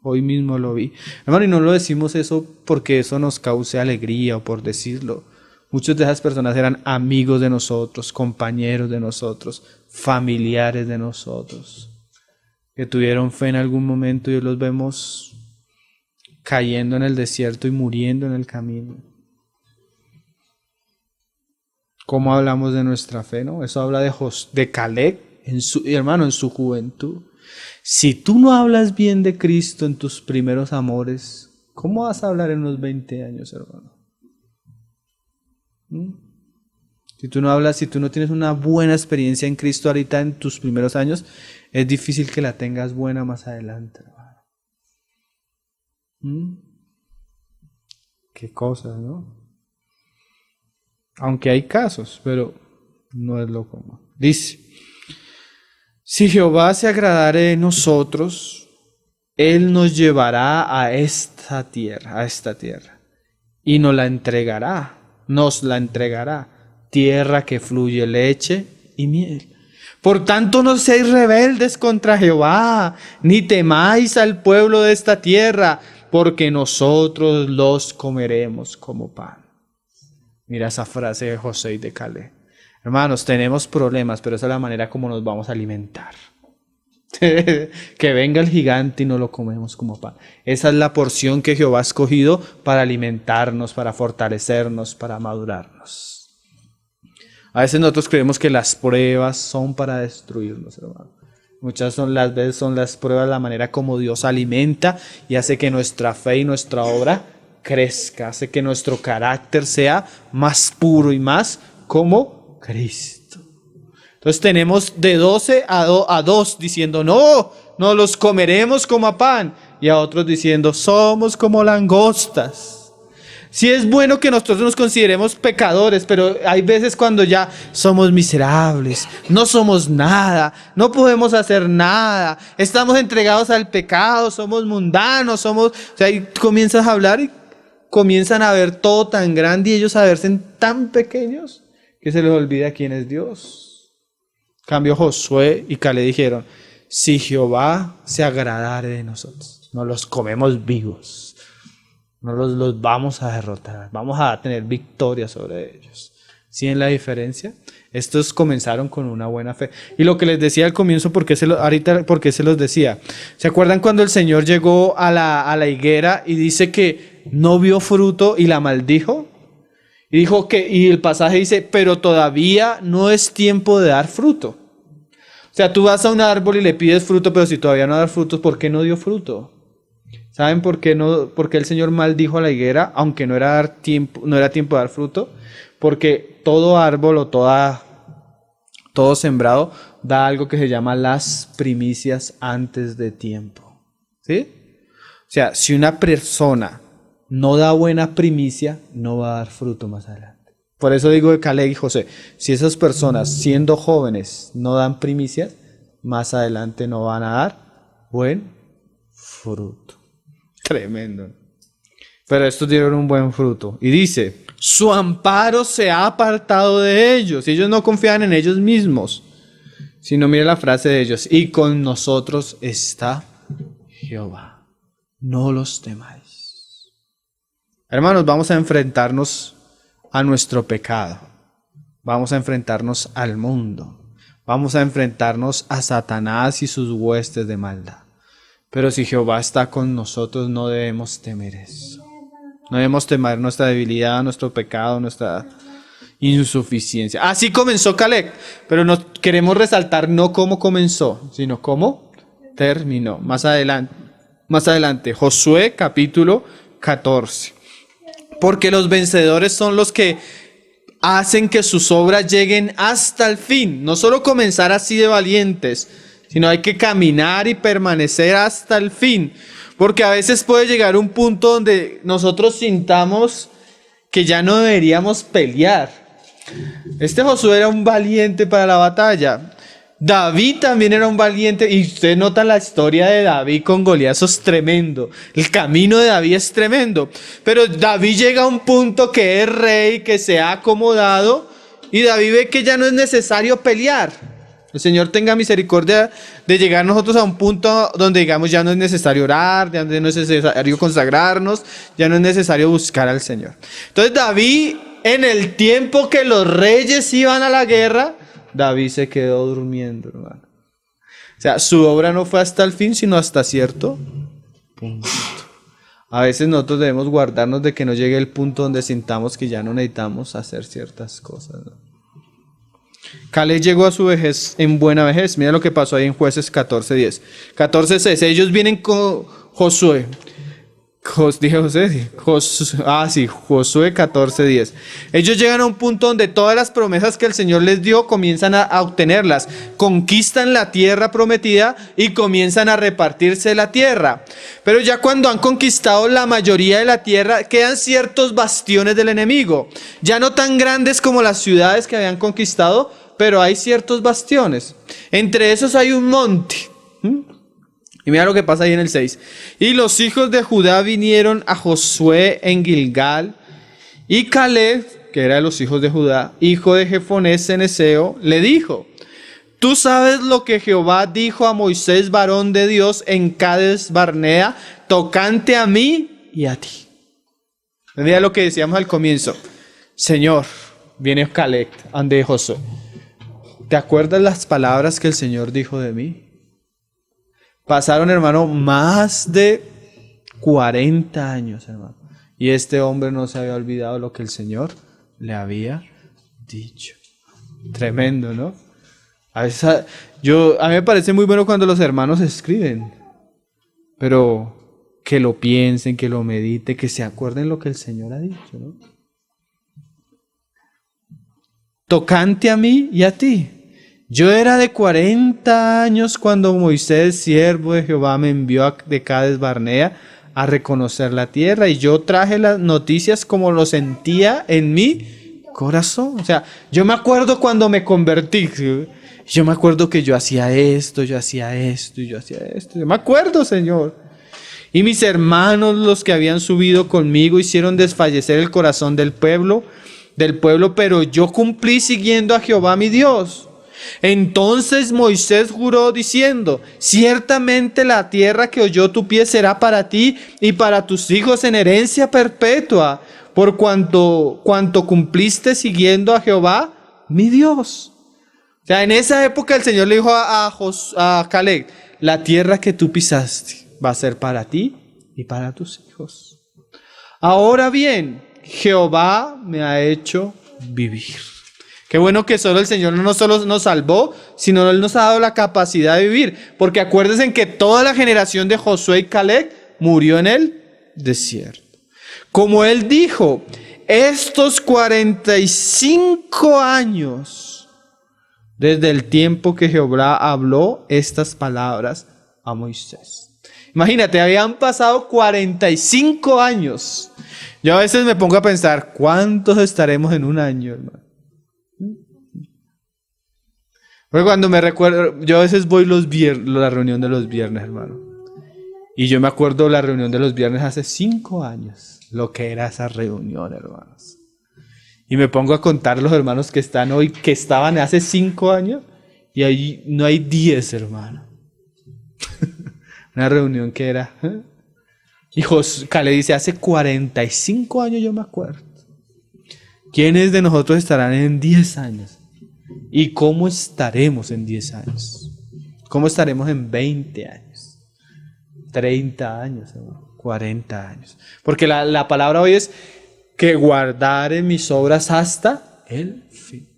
Hoy mismo lo vi. Hermano, y no lo decimos eso porque eso nos cause alegría o por decirlo. Muchas de esas personas eran amigos de nosotros, compañeros de nosotros, familiares de nosotros, que tuvieron fe en algún momento y hoy los vemos cayendo en el desierto y muriendo en el camino. ¿Cómo hablamos de nuestra fe, no? Eso habla de Caleb, hermano, en su juventud. Si tú no hablas bien de Cristo en tus primeros amores, ¿cómo vas a hablar en unos 20 años, hermano? Si tú no tienes una buena experiencia en Cristo ahorita en tus primeros años, es difícil que la tengas buena más adelante, hermano. Qué cosas, ¿no? Aunque hay casos, pero no es lo común. Dice, si Jehová se agradare de nosotros, Él nos llevará a esta tierra, y nos la entregará, tierra que fluye leche y miel. Por tanto, no seáis rebeldes contra Jehová, ni temáis al pueblo de esta tierra, porque nosotros los comeremos como pan. Mira esa frase de José y de Caleb. Hermanos, tenemos problemas, pero esa es la manera como nos vamos a alimentar. Que venga el gigante y no lo comemos como pan. Esa es la porción que Jehová ha escogido para alimentarnos, para fortalecernos, para madurarnos. A veces nosotros creemos que las pruebas son para destruirnos, hermano. Muchas veces son las pruebas la manera como Dios alimenta y hace que nuestra fe y nuestra obra crezca, hace que nuestro carácter sea más puro y más como Cristo. Entonces tenemos de 12 a 2 diciendo, no los comeremos como a pan, y a otros diciendo, somos como langostas. Sí es bueno que nosotros nos consideremos pecadores, pero hay veces cuando ya somos miserables, no somos nada, no podemos hacer nada, estamos entregados al pecado, somos mundanos, y comienzas a hablar y comienzan a ver todo tan grande y ellos a verse tan pequeños que se les olvida quién es Dios. En cambio, Josué y Caleb dijeron, si Jehová se agradare de nosotros, nos los comemos vivos. No los vamos a derrotar, vamos a tener victoria sobre ellos. ¿Sí ven la diferencia? Estos comenzaron con una buena fe. Y lo que les decía al comienzo, ¿por qué se los decía? ¿Se acuerdan cuando el Señor llegó a la higuera y dice que no vio fruto y la maldijo? Y el pasaje dice, pero todavía no es tiempo de dar fruto. O sea, tú vas a un árbol y le pides fruto, pero si todavía no da frutos, ¿por qué no dio fruto? ¿Saben por qué el Señor maldijo a la higuera, aunque no era tiempo de dar fruto? Porque todo árbol o todo sembrado da algo que se llama las primicias antes de tiempo. ¿Sí? O sea, si una persona no da buena primicia, no va a dar fruto más adelante. Por eso digo de Caleb y José, si esas personas siendo jóvenes no dan primicias, más adelante no van a dar buen fruto. Tremendo. Pero estos dieron un buen fruto. Y dice, su amparo se ha apartado de ellos. Ellos no confían en ellos mismos. Sino mira la frase de ellos. Y con nosotros está Jehová. No los temáis. Hermanos, vamos a enfrentarnos a nuestro pecado. Vamos a enfrentarnos al mundo. Vamos a enfrentarnos a Satanás y sus huestes de maldad. Pero si Jehová está con nosotros, no debemos temer eso. No debemos temer nuestra debilidad, nuestro pecado, nuestra insuficiencia. Así comenzó Caleb, pero nos queremos resaltar no cómo comenzó, sino cómo terminó. Más adelante, Josué capítulo 14. Porque los vencedores son los que hacen que sus obras lleguen hasta el fin. No solo comenzar así de valientes, sino hay que caminar y permanecer hasta el fin. Porque a veces puede llegar un punto donde nosotros sintamos que ya no deberíamos pelear. Este Josué era un valiente para la batalla. David también era un valiente. Y usted nota la historia de David con Goliat, eso es tremendo. El camino de David es tremendo. Pero David llega a un punto que es rey, que se ha acomodado. Y David ve que ya no es necesario pelear. El Señor tenga misericordia de llegar nosotros a un punto donde digamos ya no es necesario orar, ya no es necesario consagrarnos, ya no es necesario buscar al Señor. Entonces David, en el tiempo que los reyes iban a la guerra, David se quedó durmiendo, hermano. O sea, su obra no fue hasta el fin, sino hasta cierto punto. A veces nosotros debemos guardarnos de que no llegue el punto donde sintamos que ya no necesitamos hacer ciertas cosas, ¿no? Caleb llegó a su vejez en buena vejez. Mira lo que pasó ahí en Jueces 14:10. 14:6. Ellos vienen con Josué. Josué 14:10. Ellos llegan a un punto donde todas las promesas que el Señor les dio comienzan a obtenerlas. Conquistan la tierra prometida y comienzan a repartirse la tierra. Pero ya cuando han conquistado la mayoría de la tierra, quedan ciertos bastiones del enemigo. Ya no tan grandes como las ciudades que habían conquistado, pero hay ciertos bastiones. Entre esos hay un monte. Y mira lo que pasa ahí en el 6. Y los hijos de Judá vinieron a Josué en Gilgal. Y Caleb, que era de los hijos de Judá, hijo de Jefonés ceneseo, le dijo: Tú sabes lo que Jehová dijo a Moisés, varón de Dios, en Cades Barnea, tocante a mí y a ti. Mira lo que decíamos al comienzo. Señor, viene Caleb, ande Josué. ¿Te acuerdas las palabras que el Señor dijo de mí? Pasaron, hermano, más de 40 años, hermano. Y este hombre no se había olvidado lo que el Señor le había dicho. Tremendo, ¿no? A mí me parece muy bueno cuando los hermanos escriben. Pero que lo piensen, que lo mediten, que se acuerden lo que el Señor ha dicho, ¿no? Tocante a mí y a ti. Yo era de 40 años cuando Moisés, siervo de Jehová, me envió de Cades Barnea a reconocer la tierra, y yo traje las noticias como lo sentía en mi corazón. O sea, yo me acuerdo cuando me convertí, yo me acuerdo que yo hacía esto, y yo hacía esto. Yo me acuerdo, Señor. Y mis hermanos, los que habían subido conmigo, hicieron desfallecer el corazón del pueblo, pero yo cumplí siguiendo a Jehová mi Dios. Entonces Moisés juró diciendo: Ciertamente la tierra que oyó tu pie será para ti y para tus hijos en herencia perpetua, por cuanto cumpliste siguiendo a Jehová mi Dios. O sea, en esa época el Señor le dijo a Caleb: la tierra que tú pisaste va a ser para ti y para tus hijos. Ahora bien, Jehová me ha hecho vivir. Qué bueno que solo el Señor no solo nos salvó, sino Él nos ha dado la capacidad de vivir. Porque acuérdense que toda la generación de Josué y Caleb murió en el desierto. Como Él dijo, estos 45 años, desde el tiempo que Jehová habló estas palabras a Moisés. Imagínate, habían pasado 45 años. Yo a veces me pongo a pensar, ¿cuántos estaremos en un año, hermano? Porque cuando me recuerdo, yo a veces voy la reunión de los viernes, hermano. Y yo me acuerdo la reunión de los viernes hace 5 años, lo que era esa reunión, hermanos. Y me pongo a contar los hermanos que están hoy, que estaban hace 5 años, y ahí no hay 10, hermano. Una reunión que era... Y Caleb dice, hace 45 años yo me acuerdo. ¿Quiénes de nosotros estarán en 10 años? ¿Y cómo estaremos en 10 años? ¿Cómo estaremos en 20 años? 30 años, 40 años. Porque la palabra hoy es que guardaré mis obras hasta el fin.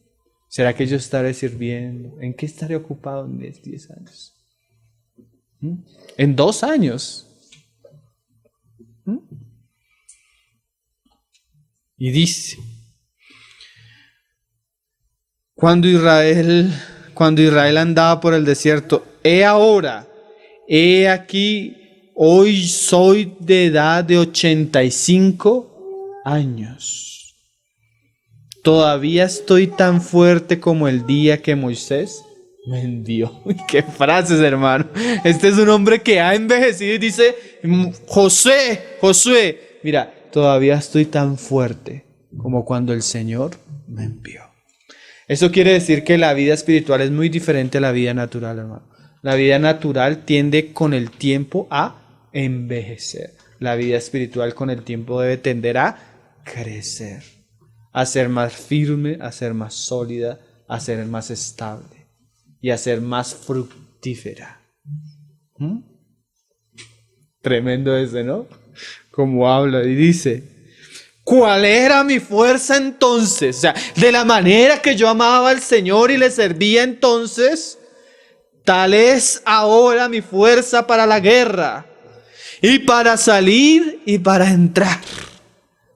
¿Será que yo estaré sirviendo? ¿En qué estaré ocupado en 10 años? ¿En 2 años? Y dice, cuando Israel andaba por el desierto, he aquí, hoy soy de edad de 85 años. Todavía estoy tan fuerte como el día que Moisés me envió. ¡Qué frases, hermano! Este es un hombre que ha envejecido y dice, Josué, mira, todavía estoy tan fuerte como cuando el Señor me envió. Eso quiere decir que la vida espiritual es muy diferente a la vida natural, hermano. La vida natural tiende con el tiempo a envejecer. La vida espiritual con el tiempo debe tender a crecer, a ser más firme, a ser más sólida, a ser más estable y a ser más fructífera. Tremendo ese, ¿no? Como habla y dice, ¿cuál era mi fuerza entonces? O sea, de la manera que yo amaba al Señor y le servía entonces, tal es ahora mi fuerza para la guerra y para salir y para entrar.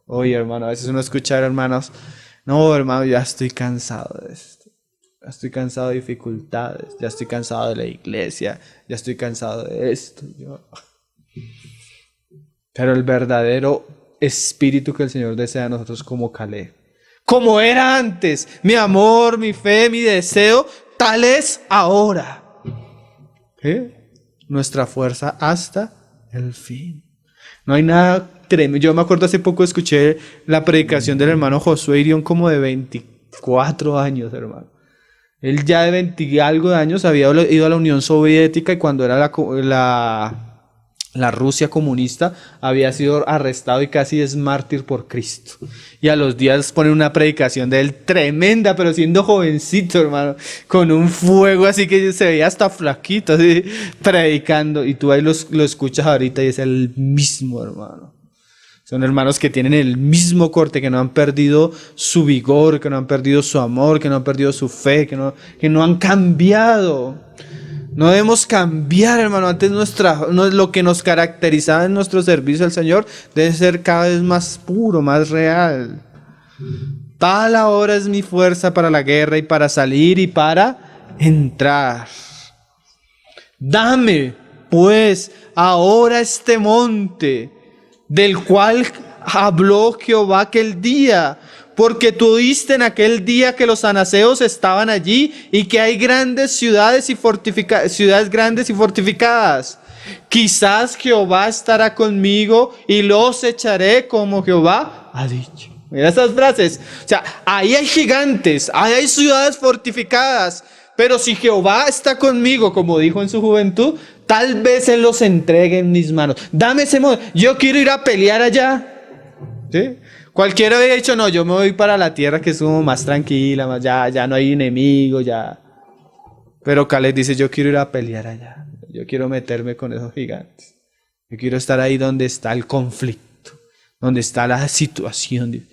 Oye, hermano, a veces uno escucha, hermanos, no, hermano, ya estoy cansado de esto. Ya estoy cansado de dificultades, ya estoy cansado de la iglesia, ya estoy cansado de esto. Pero el verdadero espíritu que el Señor desea a nosotros como Caleb, como era antes, mi amor, mi fe, mi deseo, tal es ahora. Nuestra fuerza hasta el fin. No hay nada tremendo. Yo me acuerdo hace poco escuché la predicación del hermano Josué Irión como de 24 años, hermano. Él ya de 20 y algo de años había ido a la Unión Soviética y cuando era la Rusia comunista había sido arrestado y casi es mártir por Cristo. Y a los días pone una predicación de él tremenda, pero siendo jovencito, hermano, con un fuego así que se veía hasta flaquito, así, predicando. Y tú ahí lo escuchas ahorita y es el mismo, hermano. Son hermanos que tienen el mismo corte, que no han perdido su vigor, que no han perdido su amor, que no han perdido su fe, que no han cambiado. No debemos cambiar, hermano. Antes lo que nos caracterizaba en nuestro servicio al Señor debe ser cada vez más puro, más real. Tal ahora es mi fuerza para la guerra y para salir y para entrar. Dame, pues, ahora este monte del cual habló Jehová aquel día, porque tú oíste en aquel día que los anaseos estaban allí y que hay grandes ciudades grandes y fortificadas. Quizás Jehová estará conmigo y los echaré como Jehová ha dicho. Mira esas frases. O sea, ahí hay gigantes, ahí hay ciudades fortificadas, pero si Jehová está conmigo, como dijo en su juventud, tal vez Él los entregue en mis manos. Dame ese modo. Yo quiero ir a pelear allá. ¿Sí? Cualquiera había dicho, no, yo me voy para la tierra que es como más tranquila, ya no hay enemigos, ya. Pero Caleb dice, yo quiero ir a pelear allá. Yo quiero meterme con esos gigantes. Yo quiero estar ahí donde está el conflicto, donde está la situación.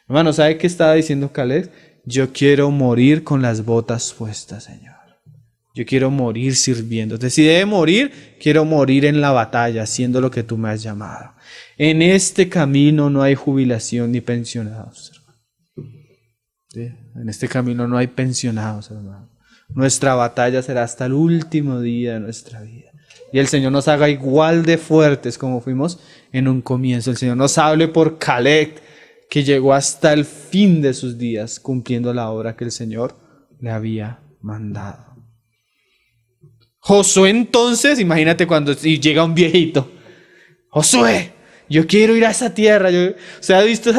Hermano, ¿sabe qué estaba diciendo Caleb? Yo quiero morir con las botas puestas, Señor. Yo quiero morir sirviendo. Entonces, si debe morir, quiero morir en la batalla, haciendo lo que tú me has llamado. En este camino no hay jubilación ni pensionados, hermano. ¿Sí? En este camino no hay pensionados, hermano. Nuestra batalla será hasta el último día de nuestra vida. Y el Señor nos haga igual de fuertes como fuimos en un comienzo. El Señor nos hable por Caleb, que llegó hasta el fin de sus días, cumpliendo la obra que el Señor le había mandado. Josué entonces, imagínate cuando llega un viejito. Josué, yo quiero ir a esa tierra. ¿Usted ha visto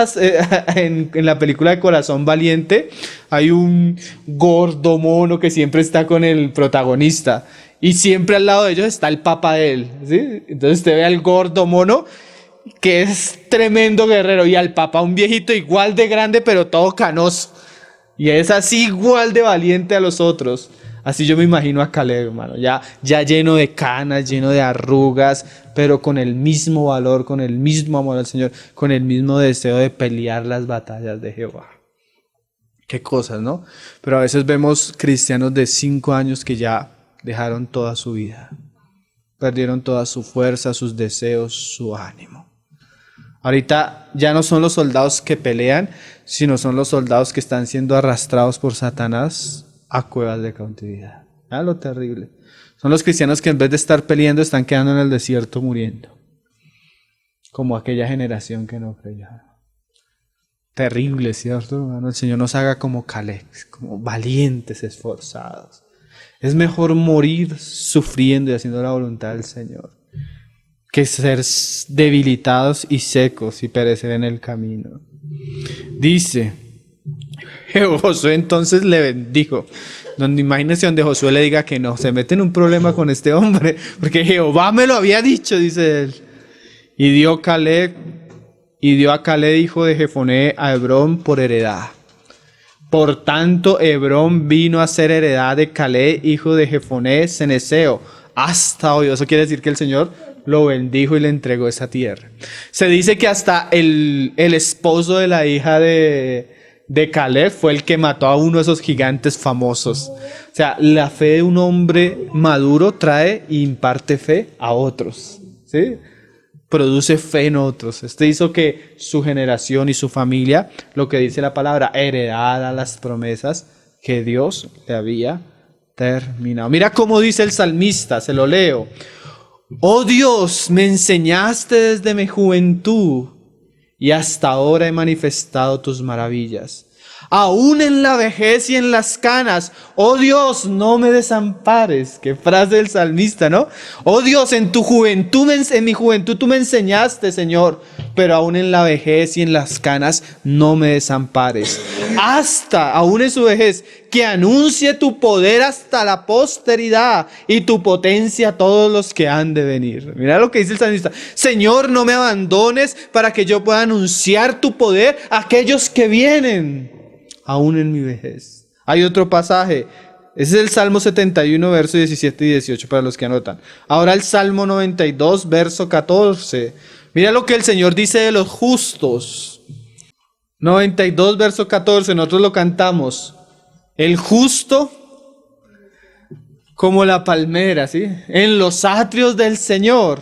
en la película de Corazón Valiente? Hay un gordo mono que siempre está con el protagonista. Y siempre al lado de ellos está el papá de él, ¿sí? Entonces usted ve al gordo mono, que es tremendo guerrero, y al papá un viejito igual de grande, pero todo canoso. Y es así igual de valiente a los otros. Así yo me imagino a Caleb, hermano, ya lleno de canas, lleno de arrugas, pero con el mismo valor, con el mismo amor al Señor, con el mismo deseo de pelear las batallas de Jehová. Qué cosas, ¿no? Pero a veces vemos cristianos de 5 años que ya dejaron toda su vida. Perdieron toda su fuerza, sus deseos, su ánimo. Ahorita ya no son los soldados que pelean, sino son los soldados que están siendo arrastrados por Satanás a cuevas de cautividad. ¿Ah, lo terrible? Son los cristianos que en vez de estar peleando están quedando en el desierto muriendo. Como aquella generación que no creyó. Terrible, ¿cierto, hermano? El Señor nos haga como Caleb, como valientes, esforzados. Es mejor morir sufriendo y haciendo la voluntad del Señor que ser debilitados y secos y perecer en el camino. Dice, Josué entonces le bendijo. Imagínense donde Josué le diga que no, se mete en un problema con este hombre, porque Jehová me lo había dicho, dice él. Y dio a Caleb, hijo de Jefoné, a Hebrón por heredad. Por tanto, Hebrón vino a ser heredad de Caleb, hijo de Jefoné, ceneseo, hasta hoy. Eso quiere decir que el Señor lo bendijo y le entregó esa tierra. Se dice que hasta el esposo de la hija de Caleb fue el que mató a uno de esos gigantes famosos. O sea, la fe de un hombre maduro trae e imparte fe a otros, ¿sí? Produce fe en otros. Este hizo que su generación y su familia, lo que dice la palabra, heredara las promesas que Dios le había terminado. Mira cómo dice el salmista, se lo leo. Oh Dios, me enseñaste desde mi juventud y hasta ahora he manifestado tus maravillas. Aún en la vejez y en las canas, oh Dios, no me desampares. Qué frase del salmista, ¿no? Oh Dios, en mi juventud tú me enseñaste, Señor, pero aún en la vejez y en las canas no me desampares. Aún en su vejez, que anuncie tu poder hasta la posteridad y tu potencia a todos los que han de venir. Mira lo que dice el salmista. Señor, no me abandones para que yo pueda anunciar tu poder a aquellos que vienen. Aún en mi vejez. Hay otro pasaje. Ese es el Salmo 71, versos 17 y 18 para los que anotan. Ahora el Salmo 92, verso 14. Mira lo que el Señor dice de los justos. 92, verso 14. Nosotros lo cantamos. El justo como la palmera, ¿sí? En los atrios del Señor.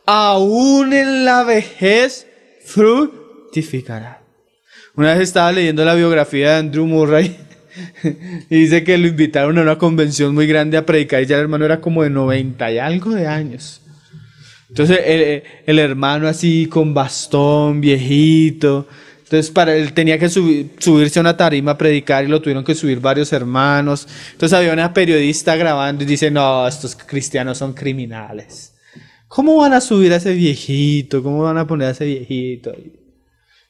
Aún en la vejez fructificará. Una vez estaba leyendo la biografía de Andrew Murray y dice que lo invitaron a una convención muy grande a predicar y ya el hermano era como de 90 y algo de años. Entonces el hermano así con bastón, viejito. Entonces él tenía que subirse a una tarima a predicar y lo tuvieron que subir varios hermanos. Entonces había una periodista grabando y dice, no, estos cristianos son criminales. ¿Cómo van a subir a ese viejito? ¿Cómo van a poner a ese viejito?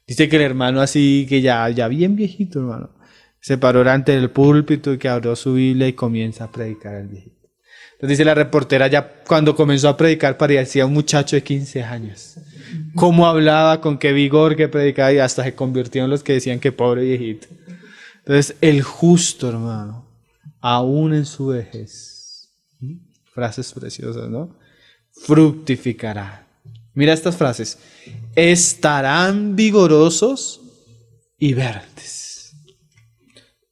Dice que el hermano así, que ya bien viejito, hermano, se paró delante del púlpito y que abrió su Biblia y comienza a predicar al viejito. Entonces dice la reportera, ya cuando comenzó a predicar parecía un muchacho de 15 años. Cómo hablaba, con qué vigor que predicaba y hasta se convirtió en los que decían que pobre viejito. Entonces el justo, hermano, aún en su vejez, frases preciosas, ¿no? Fructificará. Mira estas frases. Estarán vigorosos y verdes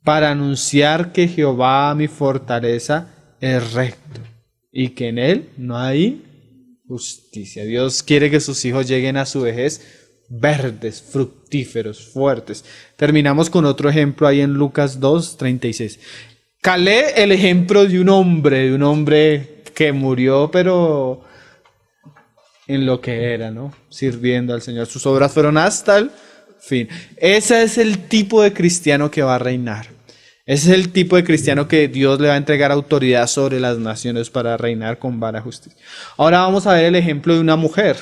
para anunciar que Jehová, mi fortaleza, es recto y que en él no hay justicia. Dios quiere que sus hijos lleguen a su vejez verdes, fructíferos, fuertes. Terminamos con otro ejemplo ahí en Lucas 2:36. Calé el ejemplo de un hombre que murió, pero en lo que era, ¿no? Sirviendo al Señor. Sus obras fueron hasta el fin. Ese es el tipo de cristiano que va a reinar. Ese es el tipo de cristiano que Dios le va a entregar autoridad sobre las naciones para reinar con vara justicia. Ahora vamos a ver el ejemplo de una mujer.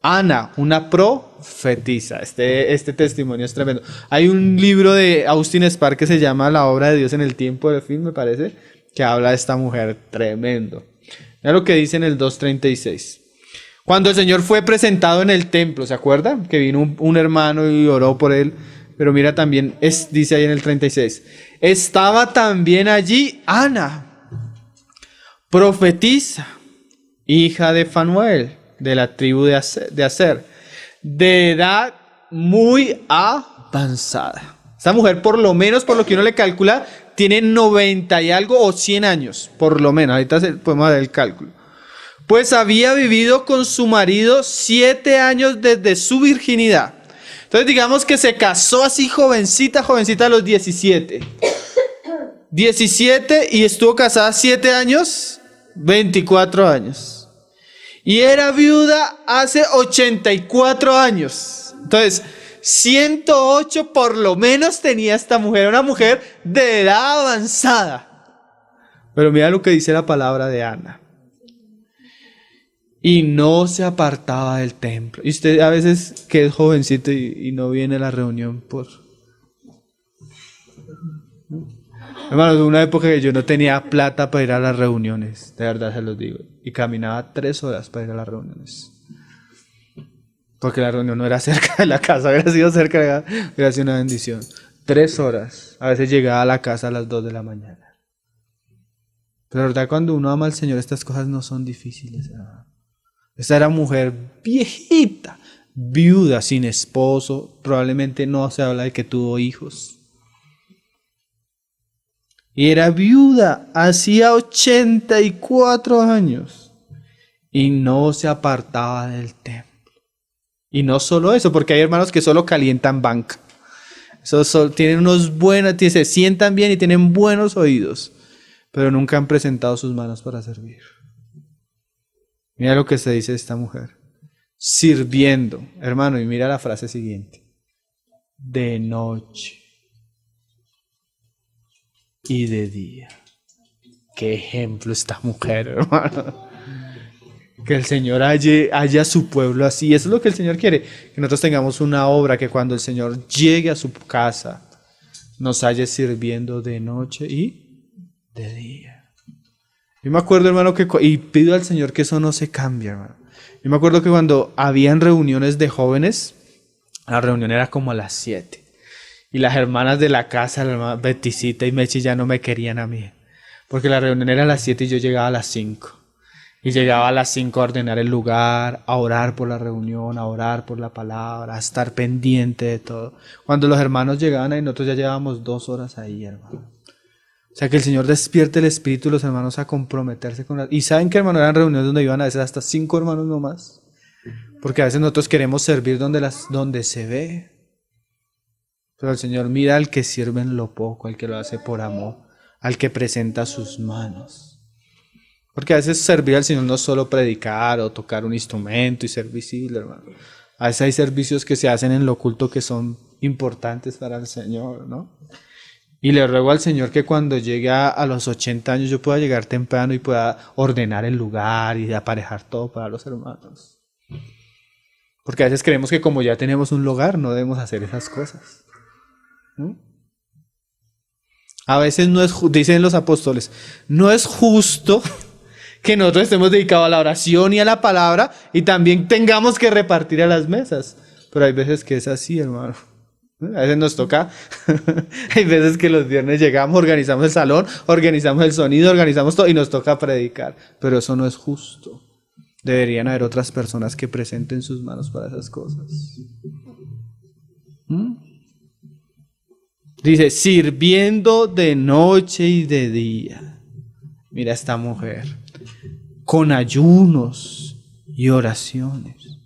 Ana, una profetisa. Este testimonio es tremendo. Hay un libro de Austin Spark que se llama La obra de Dios en el tiempo del fin, me parece, que habla de esta mujer tremendo. Mira lo que dice en el 2:36. Cuando el Señor fue presentado en el templo, ¿se acuerda? Que vino un hermano y oró por él. Pero mira también, dice ahí en el 36. Estaba también allí Ana, profetisa, hija de Fanuel, de la tribu de Aser, de edad muy avanzada. Esta mujer, por lo menos, por lo que uno le calcula, tiene 90 y algo o 100 años, por lo menos. Ahorita podemos ver el cálculo. Pues había vivido con su marido 7 años desde su virginidad. Entonces digamos que se casó así jovencita a los 17. 17 y estuvo casada 7 años, 24 años. Y era viuda hace 84 años. Entonces, 108 por lo menos tenía esta mujer, una mujer de edad avanzada. Pero mira lo que dice la palabra de Ana. Y no se apartaba del templo. Y usted a veces que es jovencito y no viene a la reunión por... Hermanos, una época que yo no tenía plata para ir a las reuniones, de verdad se los digo. Y caminaba 3 horas para ir a las reuniones. Porque la reunión no era cerca de la casa, hubiera sido cerca, hubiera sido una bendición. 3 horas. A veces llegaba a la casa a las 2 de la mañana. Pero la verdad, cuando uno ama al Señor, estas cosas no son difíciles, hermano. Esta era mujer viejita, viuda, sin esposo. Probablemente no se habla de que tuvo hijos. Y era viuda, hacía 84 años. Y no se apartaba del templo. Y no solo eso, porque hay hermanos que solo calientan banca. Tienen unos buenos, se sientan bien y tienen buenos oídos. Pero nunca han presentado sus manos para servir. Mira lo que se dice de esta mujer. Sirviendo, hermano, y mira la frase siguiente. De noche y de día. Qué ejemplo esta mujer, hermano. Que el Señor haya su pueblo así. Eso es lo que el Señor quiere. Que nosotros tengamos una obra que cuando el Señor llegue a su casa, nos haya sirviendo de noche y de día. Yo me acuerdo, hermano, y pido al Señor que eso no se cambie, hermano. Yo me acuerdo que cuando habían reuniones de jóvenes, la reunión era como a las 7. Y las hermanas de la casa, la hermana Beticita y Mechi, ya no me querían a mí. Porque la reunión era a las 7 y yo llegaba a las 5. Y llegaba a las 5 a ordenar el lugar, a orar por la reunión, a orar por la palabra, a estar pendiente de todo. Cuando los hermanos llegaban ahí, nosotros ya llevábamos 2 horas ahí, hermano. O sea, que el Señor despierte el espíritu de los hermanos a comprometerse con la... Y ¿saben qué, hermano? Eran reuniones donde iban a veces hasta 5 hermanos nomás. Porque a veces nosotros queremos servir donde se ve. Pero el Señor mira al que sirve en lo poco, al que lo hace por amor, al que presenta sus manos. Porque a veces servir al Señor no es solo predicar o tocar un instrumento y ser visible, hermano. A veces hay servicios que se hacen en lo oculto que son importantes para el Señor, ¿no? Y le ruego al Señor que cuando llegue a los 80 años yo pueda llegar temprano y pueda ordenar el lugar y aparejar todo para los hermanos. Porque a veces creemos que como ya tenemos un lugar no debemos hacer esas cosas. ¿Mm? A veces no es, dicen los apóstoles, no es justo que nosotros estemos dedicados a la oración y a la palabra y también tengamos que repartir a las mesas. Pero hay veces que es así, hermano. A veces nos toca, hay veces que los viernes llegamos, organizamos el salón, organizamos el sonido, organizamos todo y nos toca predicar. Pero eso no es justo. Deberían haber otras personas que presenten sus manos para esas cosas. Dice, sirviendo de noche y de día. Mira esta mujer, con ayunos y oraciones.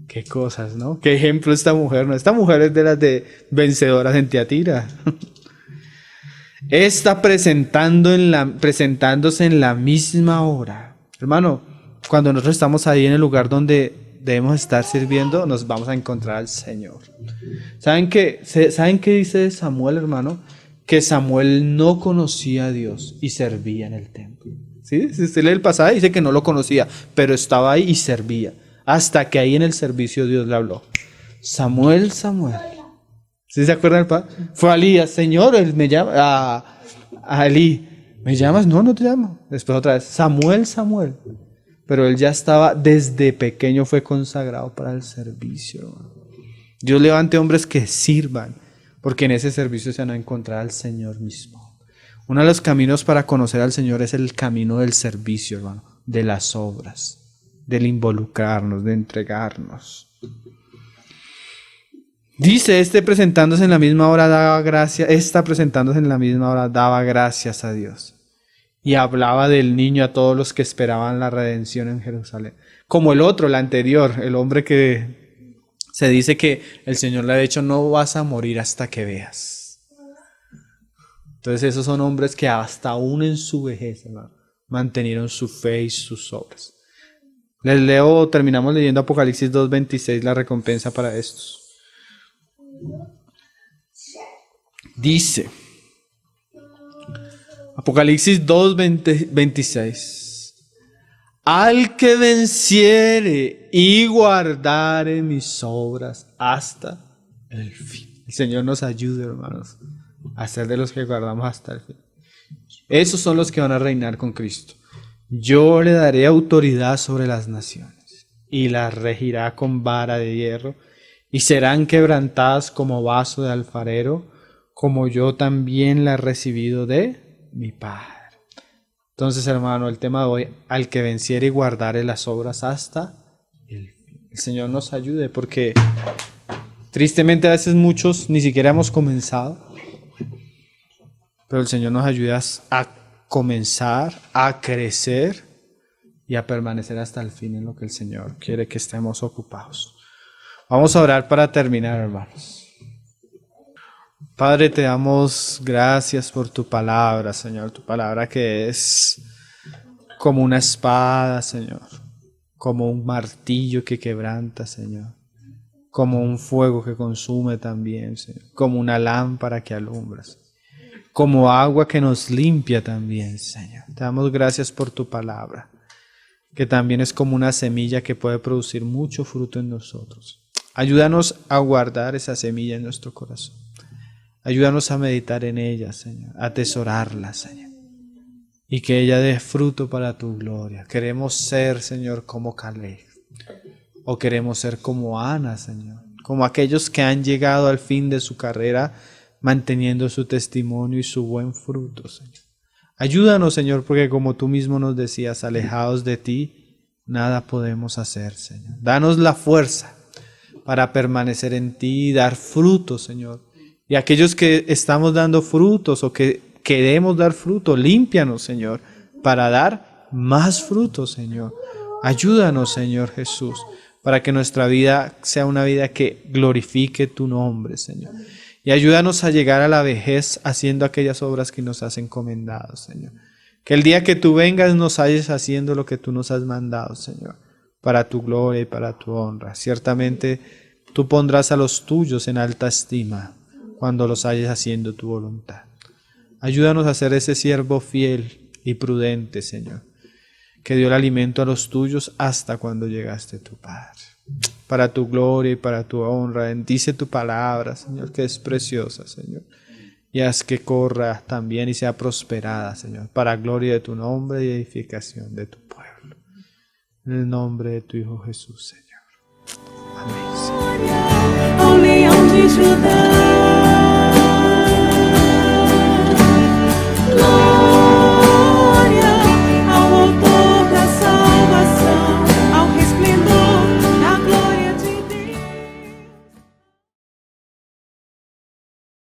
Qué cosas, ¿no? Qué ejemplo esta mujer, ¿no? Esta mujer es de las de vencedoras en Tiatira. Está presentándose en la misma hora. Hermano, cuando nosotros estamos ahí en el lugar donde debemos estar sirviendo, nos vamos a encontrar al Señor. ¿Saben qué dice Samuel, hermano? Que Samuel no conocía a Dios y servía en el templo. ¿Sí? Si usted lee el pasaje, dice que no lo conocía, pero estaba ahí y servía. Hasta que ahí en el servicio Dios le habló. Samuel, Samuel. ¿Sí se acuerdan del padre? Fue a Elías, Señor, él me llama. A Elí, ¿me llamas? No, no te llamo. Después otra vez, Samuel, Samuel. Pero él ya estaba, desde pequeño fue consagrado para el servicio, hermano. Dios levante hombres que sirvan, porque en ese servicio se van a encontrar al Señor mismo. Uno de los caminos para conocer al Señor es el camino del servicio, hermano, de las obras, del involucrarnos, de entregarnos. Dice, presentándose en la misma hora daba gracias a Dios. Y hablaba del niño a todos los que esperaban la redención en Jerusalén. Como el otro, el anterior, el hombre que se dice que el Señor le ha dicho, no vas a morir hasta que veas. Entonces esos son hombres que hasta aún en su vejez, hermano, mantenieron su fe y sus obras. Terminamos leyendo Apocalipsis 2:26, la recompensa para estos. Dice, Apocalipsis 2:26, al que venciere y guardare mis obras hasta el fin. El Señor nos ayude, hermanos, a ser de los que guardamos hasta el fin. Esos son los que van a reinar con Cristo. Yo le daré autoridad sobre las naciones y las regirá con vara de hierro y serán quebrantadas como vaso de alfarero, como yo también la he recibido de mi Padre. Entonces, hermano, el tema de hoy, al que venciere y guardare las obras hasta el fin. El Señor nos ayude, porque tristemente a veces muchos ni siquiera hemos comenzado, pero el Señor nos ayuda a comenzar, a crecer y a permanecer hasta el fin en lo que el Señor quiere que estemos ocupados. Vamos a orar para terminar, hermanos. Padre, te damos gracias por tu palabra, Señor. Tu palabra que es como una espada, Señor. Como un martillo que quebranta, Señor. Como un fuego que consume también, Señor. Como una lámpara que alumbra, Señor. Como agua que nos limpia también, Señor. Te damos gracias por tu palabra, que también es como una semilla que puede producir mucho fruto en nosotros. Ayúdanos a guardar esa semilla en nuestro corazón. Ayúdanos a meditar en ella, Señor, a atesorarla, Señor, y que ella dé fruto para tu gloria. Queremos ser, Señor, como Caleb, o queremos ser como Ana, Señor, como aquellos que han llegado al fin de su carrera manteniendo su testimonio y su buen fruto, Señor. Ayúdanos, Señor, porque como tú mismo nos decías, alejados de ti, nada podemos hacer, Señor. Danos la fuerza para permanecer en ti y dar frutos, Señor. Y aquellos que estamos dando frutos o que queremos dar fruto, límpianos, Señor, para dar más frutos, Señor. Ayúdanos, Señor Jesús, para que nuestra vida sea una vida que glorifique tu nombre, Señor. Y ayúdanos a llegar a la vejez haciendo aquellas obras que nos has encomendado, Señor. Que el día que tú vengas nos halles haciendo lo que tú nos has mandado, Señor, para tu gloria y para tu honra. Ciertamente tú pondrás a los tuyos en alta estima cuando los halles haciendo tu voluntad. Ayúdanos a ser ese siervo fiel y prudente, Señor, que dio el alimento a los tuyos hasta cuando llegaste tu Padre. Para tu gloria y para tu honra, bendice tu palabra, Señor, que es preciosa, Señor. Y haz que corra también y sea prosperada, Señor, para gloria de tu nombre y edificación de tu pueblo. En el nombre de tu Hijo Jesús, Señor. Amén, Señor. Ao leão de Judá.